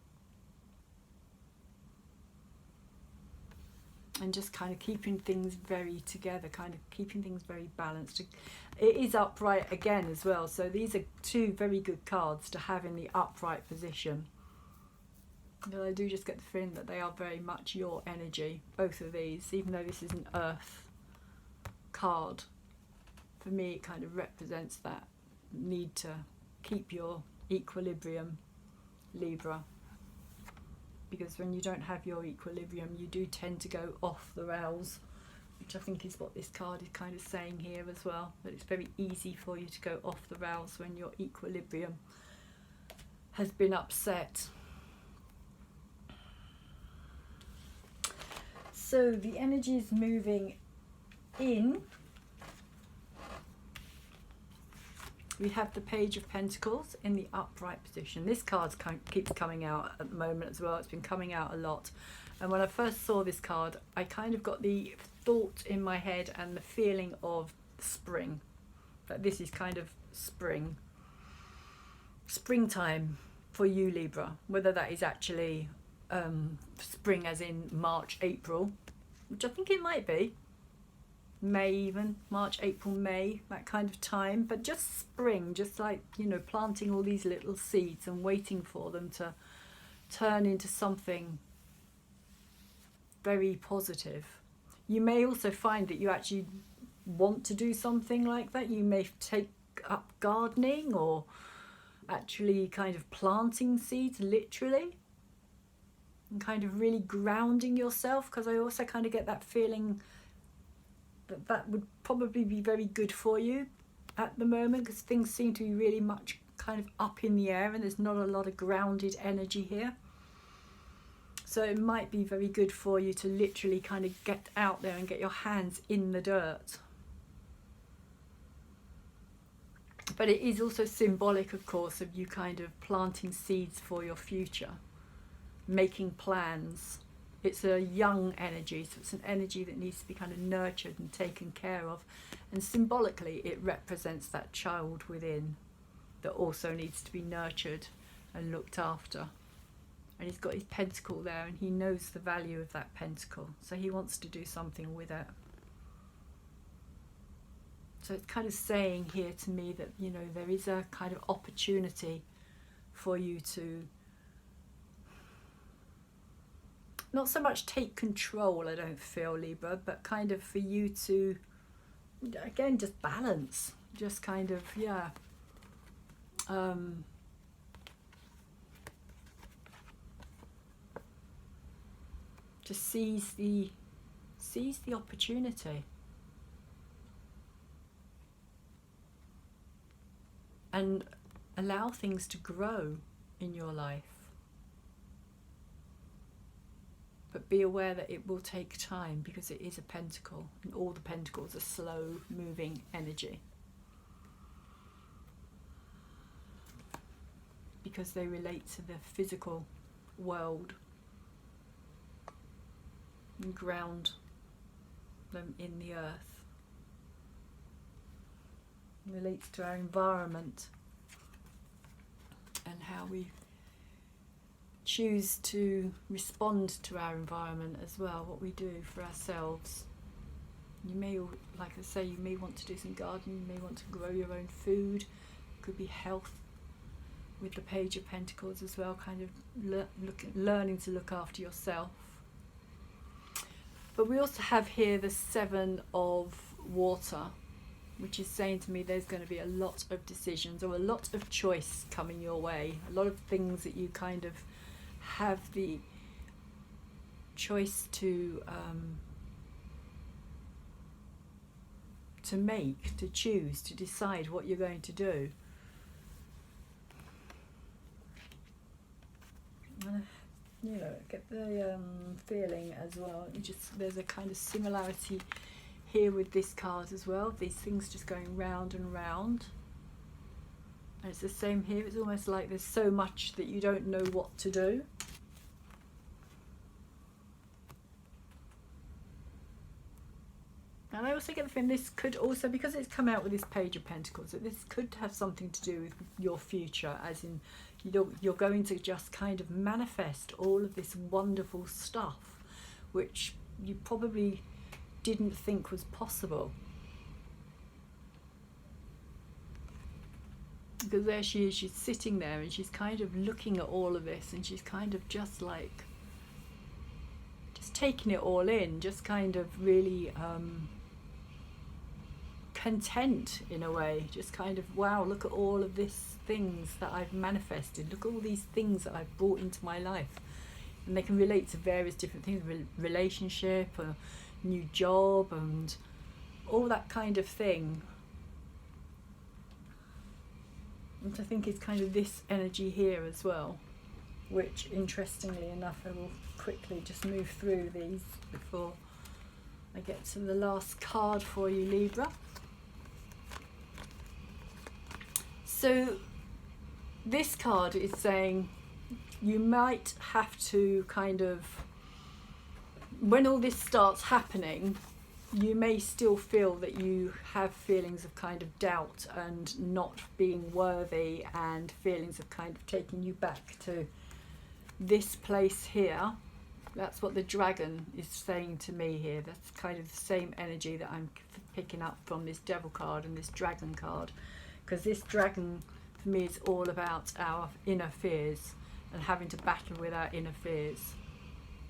And just kind of keeping things very together, kind of keeping things very balanced. It is upright again as well, so these are 2 very good cards to have in the upright position. But I do just get the feeling that they are very much your energy, both of these, even though this is an earth card. For me, it kind of represents that need to keep your equilibrium, Libra, because when you don't have your equilibrium, you do tend to go off the rails, which I think is what this card is kind of saying here as well, that it's very easy for you to go off the rails when your equilibrium has been upset. So the energy is moving in. We have the Page of Pentacles in the upright position. This card keeps coming out at the moment as well. It's been coming out a lot. And when I first saw this card, I kind of got the thought in my head and the feeling of spring. That this is kind of springtime for you, Libra. Whether that is actually spring as in March, April, which I think it might be May, even March, April, May, that kind of time, but just spring, just like, you know, planting all these little seeds and waiting for them to turn into something very positive. You may also find that you actually want to do something like that. You may take up gardening or actually kind of planting seeds, literally, and kind of really grounding yourself, because I also kind of get that feeling that that would probably be very good for you at the moment, because things seem to be really much kind of up in the air and there's not a lot of grounded energy here. So it might be very good for you to literally kind of get out there and get your hands in the dirt. But it is also symbolic, of course, of you kind of planting seeds for your future, making plans. It's a young energy, so it's an energy that needs to be kind of nurtured and taken care of. And symbolically, it represents that child within that also needs to be nurtured and looked after. And he's got his pentacle there, and he knows the value of that pentacle, so he wants to do something with it. So it's kind of saying here to me that, you know, there is a kind of opportunity for you to not so much take control, I don't feel, Libra, but kind of for you to, again, just balance, just kind of, yeah, to seize the opportunity and allow things to grow in your life. But be aware that it will take time, because it is a pentacle, and all the pentacles are slow moving energy, because they relate to the physical world and ground them in the earth. It relates to our environment and how we choose to respond to our environment as well, what we do for ourselves. You may, like I say, you may want to do some gardening, you may want to grow your own food. It could be health with the Page of Pentacles as well, kind of learning to look after yourself. But we also have here the Seven of Water, which is saying to me there's going to be a lot of decisions or a lot of choice coming your way, a lot of things that you kind of have the choice to make, to choose, to decide what you're going to do. You know, get the feeling as well. There's a kind of similarity here with this card as well. These things just going round and round. And it's the same here. It's almost like there's so much that you don't know what to do. And I also get the feeling this could also, because it's come out with this Page of Pentacles, that this could have something to do with your future, as in you're going to just kind of manifest all of this wonderful stuff which you probably didn't think was possible. Because there she is, she's sitting there and she's kind of looking at all of this, and she's kind of just like, just taking it all in, just kind of really content in a way, just kind of, wow, look at all of these things that I've manifested, look at all these things that I've brought into my life. And they can relate to various different things, relationship, a new job, and all that kind of thing. And I think it's kind of this energy here as well, which interestingly enough, I will quickly just move through these before I get to the last card for you, Libra. So this card is saying you might have to kind of, when all this starts happening, you may still feel that you have feelings of kind of doubt and not being worthy, and feelings of kind of taking you back to this place here. That's what the dragon is saying to me here. That's kind of the same energy that I'm picking up from this devil card and this dragon card. Because this dragon, for me, is all about our inner fears and having to battle with our inner fears.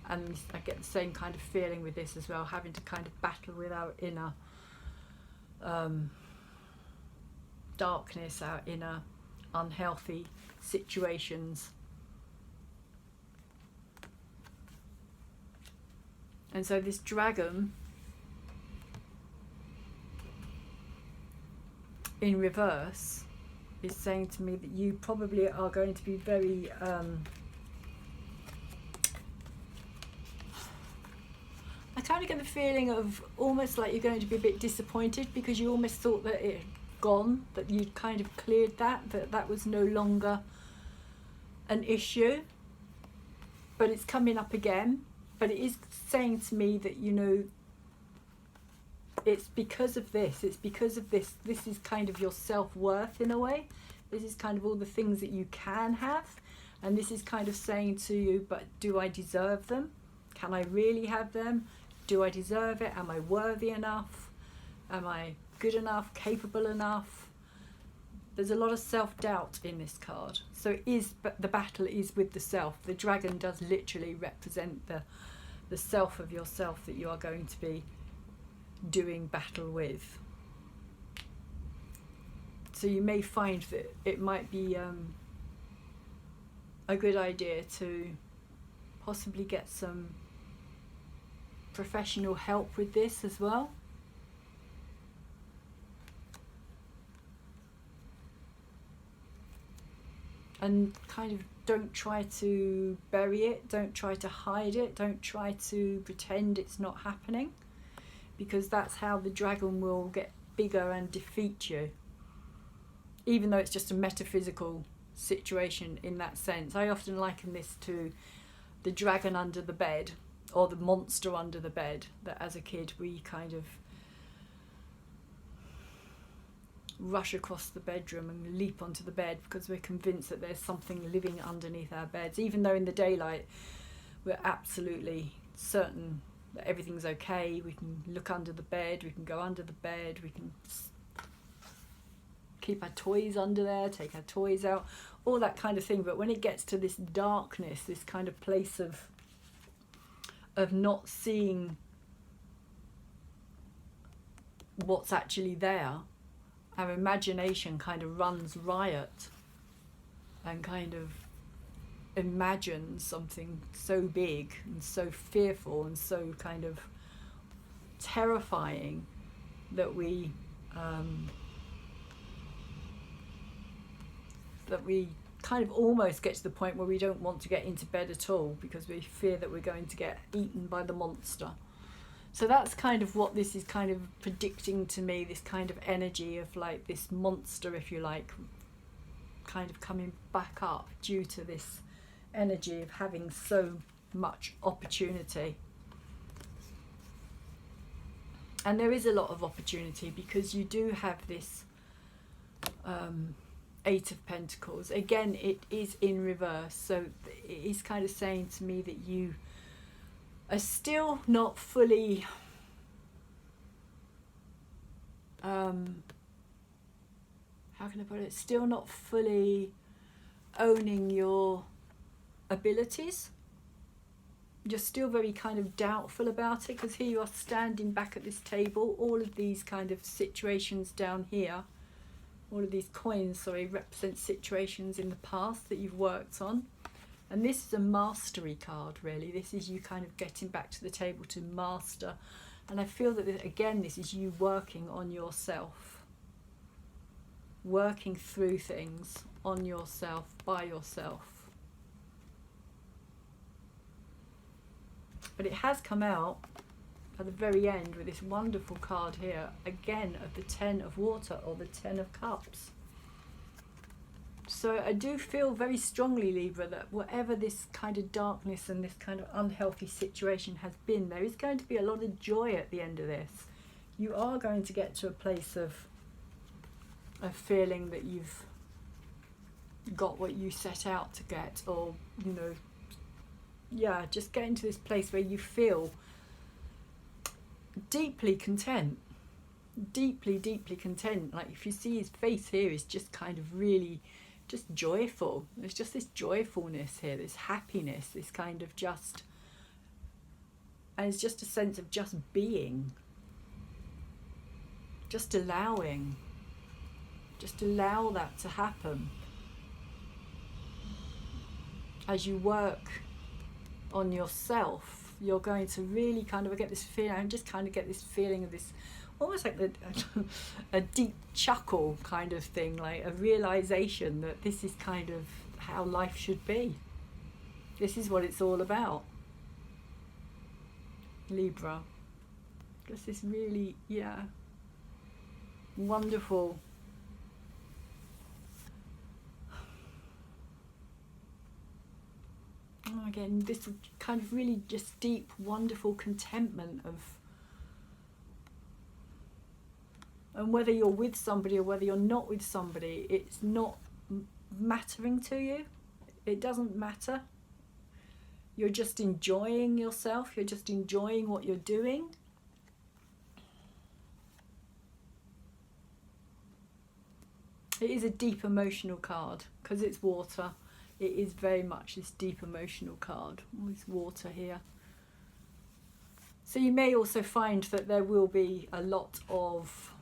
And I get the same kind of feeling with this as well, having to kind of battle with our inner darkness, our inner unhealthy situations. And so this dragon in reverse is saying to me that you probably are going to be very I kind of get the feeling of almost like you're going to be a bit disappointed because you almost thought that it had gone, that you'd kind of cleared that was no longer an issue, but it's coming up again. But it is saying to me that, you know, it's because of this, this is kind of your self-worth in a way. This is kind of all the things that you can have, and this is kind of saying to you, but do I deserve them? Can I really have them? Do I deserve it? Am I worthy enough? Am I good enough, capable enough? There's a lot of self-doubt in this card. So it is, but the battle is with the self. The dragon does literally represent the self of yourself that you are going to be doing battle with. So you may find that it might be a good idea to possibly get some professional help with this as well. And kind of don't try to bury it, don't try to hide it, don't try to pretend it's not happening, because that's how the dragon will get bigger and defeat you, even though it's just a metaphysical situation in that sense. I often liken this to the dragon under the bed, or the monster under the bed, that as a kid we kind of rush across the bedroom and leap onto the bed because we're convinced that there's something living underneath our beds, even though in the daylight we're absolutely certain that everything's okay. We can look under the bed, we can go under the bed, we can keep our toys under there, take our toys out, all that kind of thing. But when it gets to this darkness, this kind of place of not seeing what's actually there, our imagination kind of runs riot and kind of imagines something so big and so fearful and so kind of terrifying that we kind of almost get to the point where we don't want to get into bed at all because we fear that we're going to get eaten by the monster. So that's kind of what this is kind of predicting to me, this kind of energy of like this monster, if you like, kind of coming back up due to this energy of having so much opportunity. And there is a lot of opportunity because you do have this Eight of Pentacles. Again, it is in reverse, so it is kind of saying to me that you are still not fully how can I put it, still not fully owning your abilities. You're still very kind of doubtful about it, because here you are standing back at this table, all of these kind of situations down here, all of these coins, sorry, represent situations in the past that you've worked on. And this is a mastery card, really. This is you kind of getting back to the table to master. And I feel that, again, this is you working on yourself. Working through things on yourself, by yourself. But it has come out at the very end with this wonderful card here, again, of the Ten of Water, or the Ten of Cups. So I do feel very strongly, Libra, that whatever this kind of darkness and this kind of unhealthy situation has been, there is going to be a lot of joy at the end of this. You are going to get to a place of feeling that you've got what you set out to get, or, you know, yeah, just getting to this place where you feel deeply content, deeply content. Like if you see his face here, is just kind of really just joyful. There's just this joyfulness here, this happiness, this kind of just, and it's just a sense of just being, just allowing, just allow that to happen. As you work on yourself, you're going to really kind of get this feeling, and just kind of get this feeling of this, almost like a deep chuckle kind of thing, like a realization that this is kind of how life should be. This is what it's all about. Libra. Just this really, yeah, wonderful, again, this kind of really just deep, wonderful contentment of, and whether you're with somebody or whether you're not with somebody, it's not mattering to you. It doesn't matter. You're just enjoying yourself. You're just enjoying what you're doing. It is a deep emotional card because it's water. It is very much this deep emotional card. All this water here. So you may also find that there will be a lot of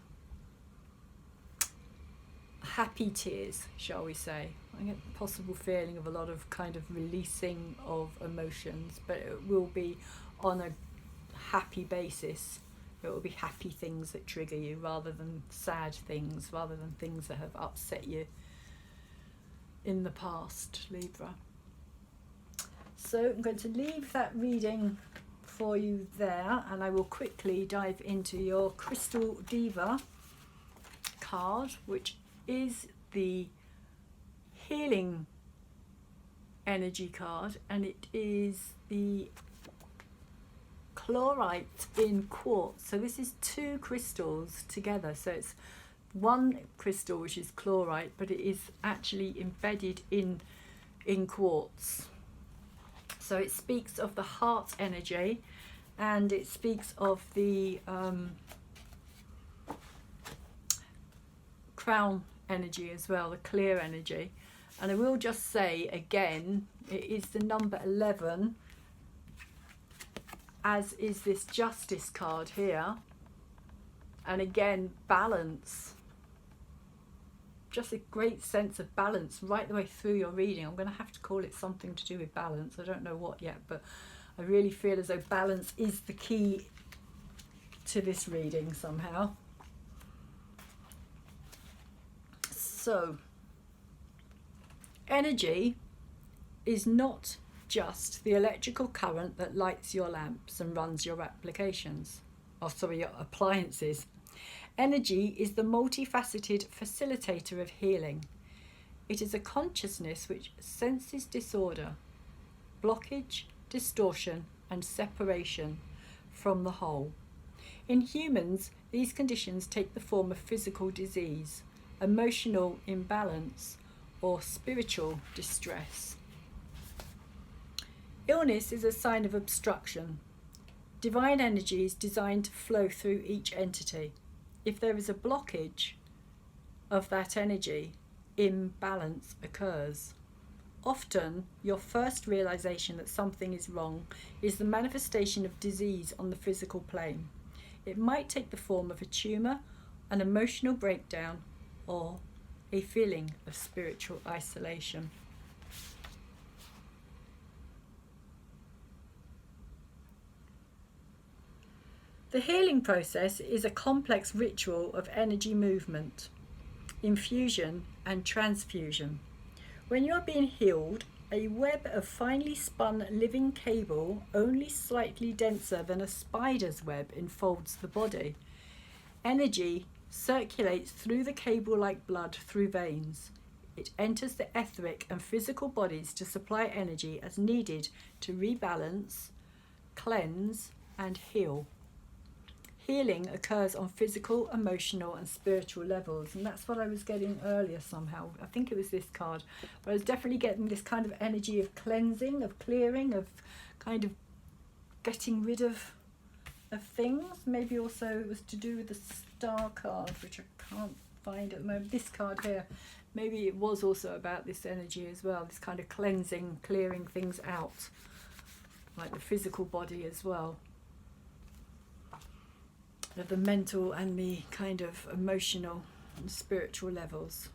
happy tears, shall we say. I get the possible feeling of a lot of kind of releasing of emotions, but it will be on a happy basis. It will be happy things that trigger you rather than sad things, rather than things that have upset you in the past, Libra. So I'm going to leave that reading for you there, and I will quickly dive into your Crystal Deva card, which is the healing energy card, and it is the chlorite in quartz. So this is two crystals together, so it's one crystal which is chlorite, but it is actually embedded in quartz. So it speaks of the heart energy, and it speaks of the crown energy as well, the clear energy. And I will just say again, it is the number 11, as is this justice card here. And again, balance. Just a great sense of balance right the way through your reading. I'm going to have to call it something to do with balance. I don't know what yet, but I really feel as though balance is the key to this reading somehow. So, energy is not just the electrical current that lights your lamps and runs your applications. Your appliances. Energy is the multifaceted facilitator of healing. It is a consciousness which senses disorder, blockage, distortion, and separation from the whole. In humans, these conditions take the form of physical disease, emotional imbalance, or spiritual distress. Illness is a sign of obstruction. Divine energy is designed to flow through each entity. If there is a blockage of that energy, imbalance occurs. Often, your first realization that something is wrong is the manifestation of disease on the physical plane. It might take the form of a tumor, an emotional breakdown, or a feeling of spiritual isolation. The healing process is a complex ritual of energy movement, infusion and transfusion. When you are being healed, a web of finely spun living cable, only slightly denser than a spider's web, enfolds the body. Energy circulates through the cable like blood through veins. It enters the etheric and physical bodies to supply energy as needed to rebalance, cleanse, and heal. Healing occurs on physical, emotional and spiritual levels, and that's what I was getting earlier somehow. I think it was this card, but I was definitely getting this kind of energy of cleansing, of clearing, of kind of getting rid of things. Maybe also it was to do with the star card, which I can't find at the moment. This card here, maybe it was also about this energy as well, this kind of cleansing, clearing things out, like the physical body as well, the mental and the kind of emotional and spiritual levels.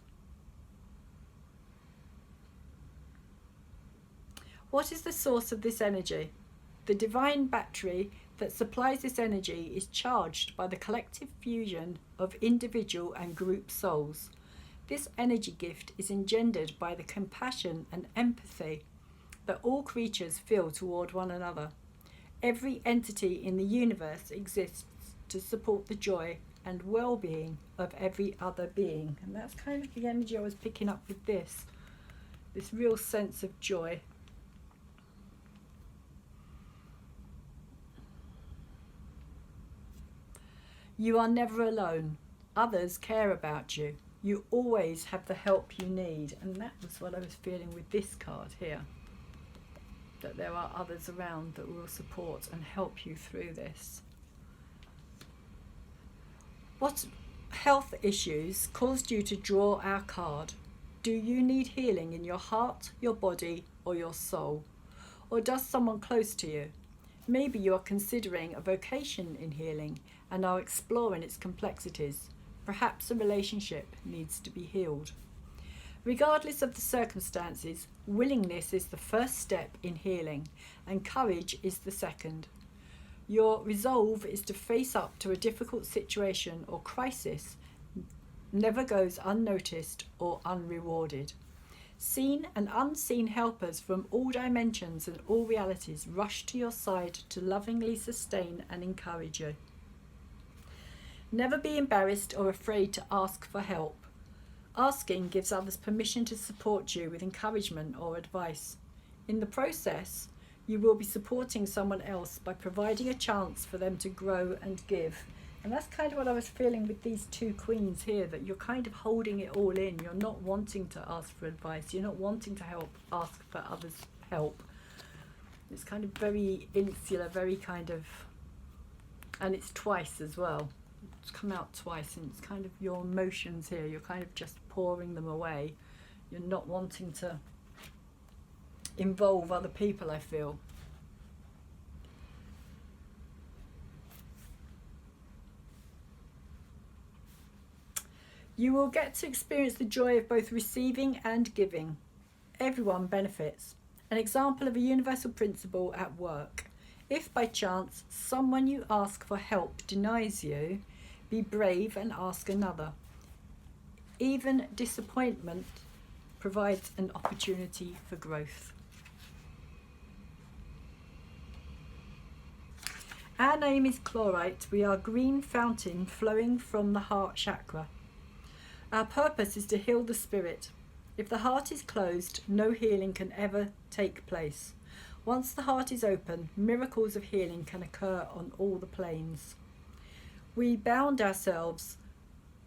What is the source of this energy? The divine battery that supplies this energy is charged by the collective fusion of individual and group souls. This energy gift is engendered by the compassion and empathy that all creatures feel toward one another. Every entity in the universe exists to support the joy and well-being of every other being. And that's kind of the energy I was picking up with this real sense of joy. You are never alone. Others care about you. You always have the help you need. And that was what I was feeling with this card here, that there are others around that will support and help you through this. What health issues caused you to draw our card? Do you need healing in your heart, your body, or your soul? Or does someone close to you? Maybe you are considering a vocation in healing and are exploring its complexities. Perhaps a relationship needs to be healed. Regardless of the circumstances, willingness is the first step in healing, and courage is the second. Your resolve is to face up to a difficult situation or crisis never goes unnoticed or unrewarded. Seen and unseen helpers from all dimensions and all realities rush to your side to lovingly sustain and encourage you. Never be embarrassed or afraid to ask for help. Asking gives others permission to support you with encouragement or advice. In the process, you will be supporting someone else by providing a chance for them to grow and give. And that's kind of what I was feeling with these two queens here, that you're kind of holding it all in. You're not wanting to ask for advice. You're not wanting to ask for others' help. It's kind of very insular, very kind of, and it's twice as well. It's come out twice, and it's kind of your emotions here. You're kind of just pouring them away. You're not wanting to involve other people, I feel. You will get to experience the joy of both receiving and giving. Everyone benefits. An example of a universal principle at work. If by chance someone you ask for help denies you, be brave and ask another. Even disappointment provides an opportunity for growth. Our name is Chlorite. We are green fountain flowing from the heart chakra. Our purpose is to heal the spirit. If the heart is closed, no healing can ever take place. Once the heart is open, miracles of healing can occur on all the planes. We bond ourselves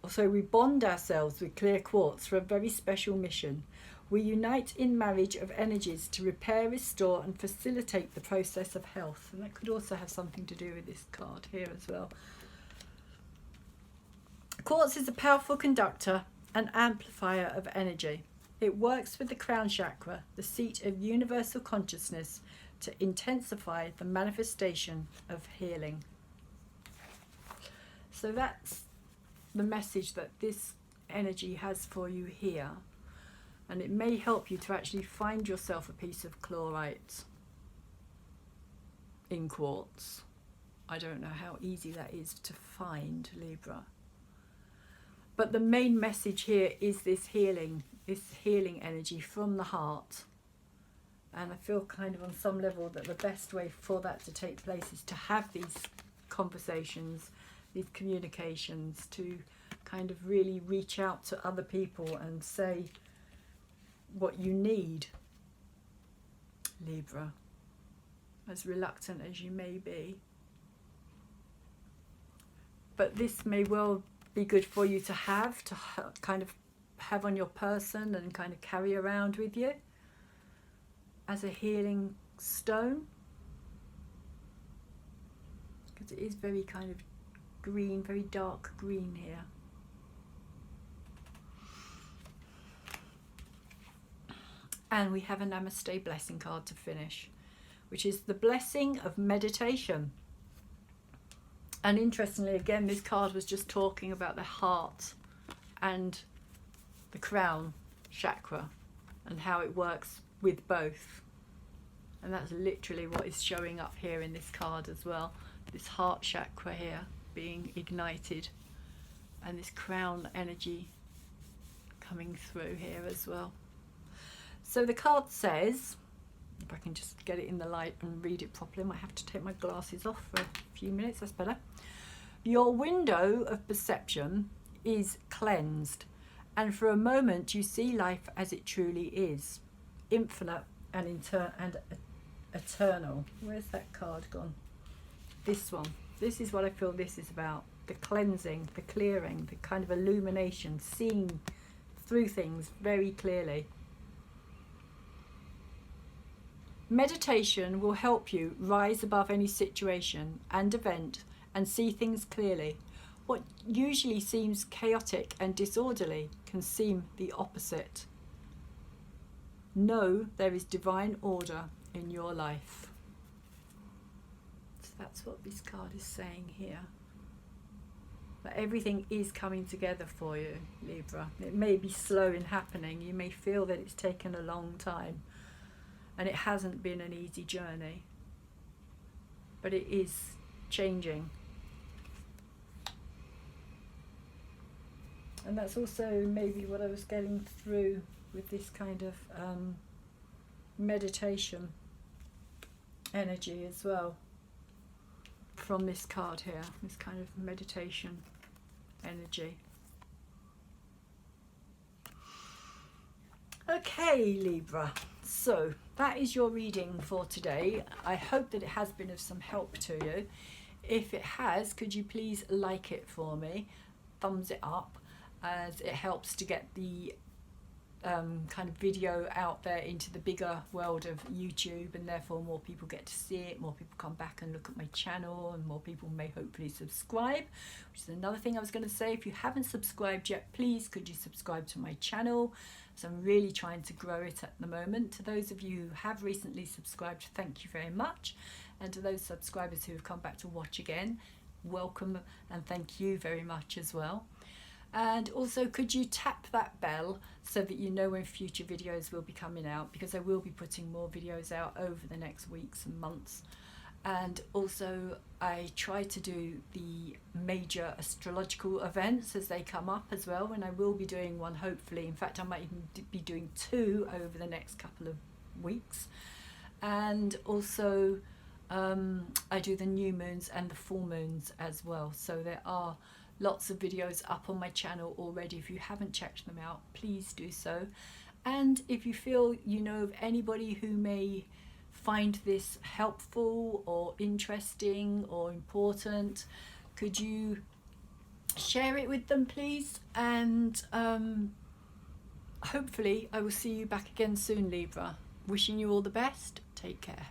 with clear quartz for a very special mission. We unite in marriage of energies to repair, restore and facilitate the process of health. And that could also have something to do with this card here as well. Quartz is a powerful conductor and amplifier of energy. It works with the crown chakra, the seat of universal consciousness, to intensify the manifestation of healing. So that's the message that this energy has for you here. And it may help you to actually find yourself a piece of chlorite in quartz. I don't know how easy that is to find, Libra. But the main message here is this healing energy from the heart. And I feel kind of on some level that the best way for that to take place is to have these conversations, these communications, to kind of really reach out to other people and say what you need, Libra, as reluctant as you may be. but this may well be good for you to have, kind of have on your person and kind of carry around with you as a healing stone, because it is very kind of green, very dark green here. And we have a Namaste Blessing card to finish, which is the blessing of meditation. And interestingly, again, this card was just talking about the heart and the crown chakra and how it works with both. And that's literally what is showing up here in this card as well. This heart chakra here being ignited, and this crown energy coming through here as well. So the card says, if I can just get it in the light and read it properly, I might have to take my glasses off for a few minutes, that's better. Your window of perception is cleansed, and for a moment you see life as it truly is, infinite and eternal. Where's that card gone? This one. This is what I feel this is about. The cleansing, the clearing, the kind of illumination, seeing through things very clearly. Meditation will help you rise above any situation and event and see things clearly. What usually seems chaotic and disorderly can seem the opposite. Know there is divine order in your life. So that's what this card is saying here. That everything is coming together for you, Libra. It may be slow in happening. You may feel that it's taken a long time. And it hasn't been an easy journey, but it is changing. And that's also maybe what I was getting through with this kind of meditation energy as well, from this card here, this kind of meditation energy. Okay, Libra. So that is your reading for today. I hope that it has been of some help to you. If it has, could you please like it for me? Thumbs it up, as it helps to get the kind of video out there into the bigger world of YouTube, and therefore more people get to see it, more people come back and look at my channel, and more people may hopefully subscribe, which is another thing I was going to say. If you haven't subscribed yet, please could you subscribe to my channel? So I'm really trying to grow it at the moment. To those of you who have recently subscribed, thank you very much. And to those subscribers who have come back to watch again, welcome and thank you very much as well. And also, could you tap that bell so that you know when future videos will be coming out, because I will be putting more videos out over the next weeks and months. And also, I try to do the major astrological events as they come up as well, and I will be doing one hopefully. In fact, I might even be doing two over the next couple of weeks. And also I do the new moons and the full moons as well, so there are lots of videos up on my channel already. If you haven't checked them out, please do so. And if you feel you know of anybody who may find this helpful or interesting or important, could you share it with them, please? And hopefully I will see you back again soon, Libra. Wishing you all the best. Take care.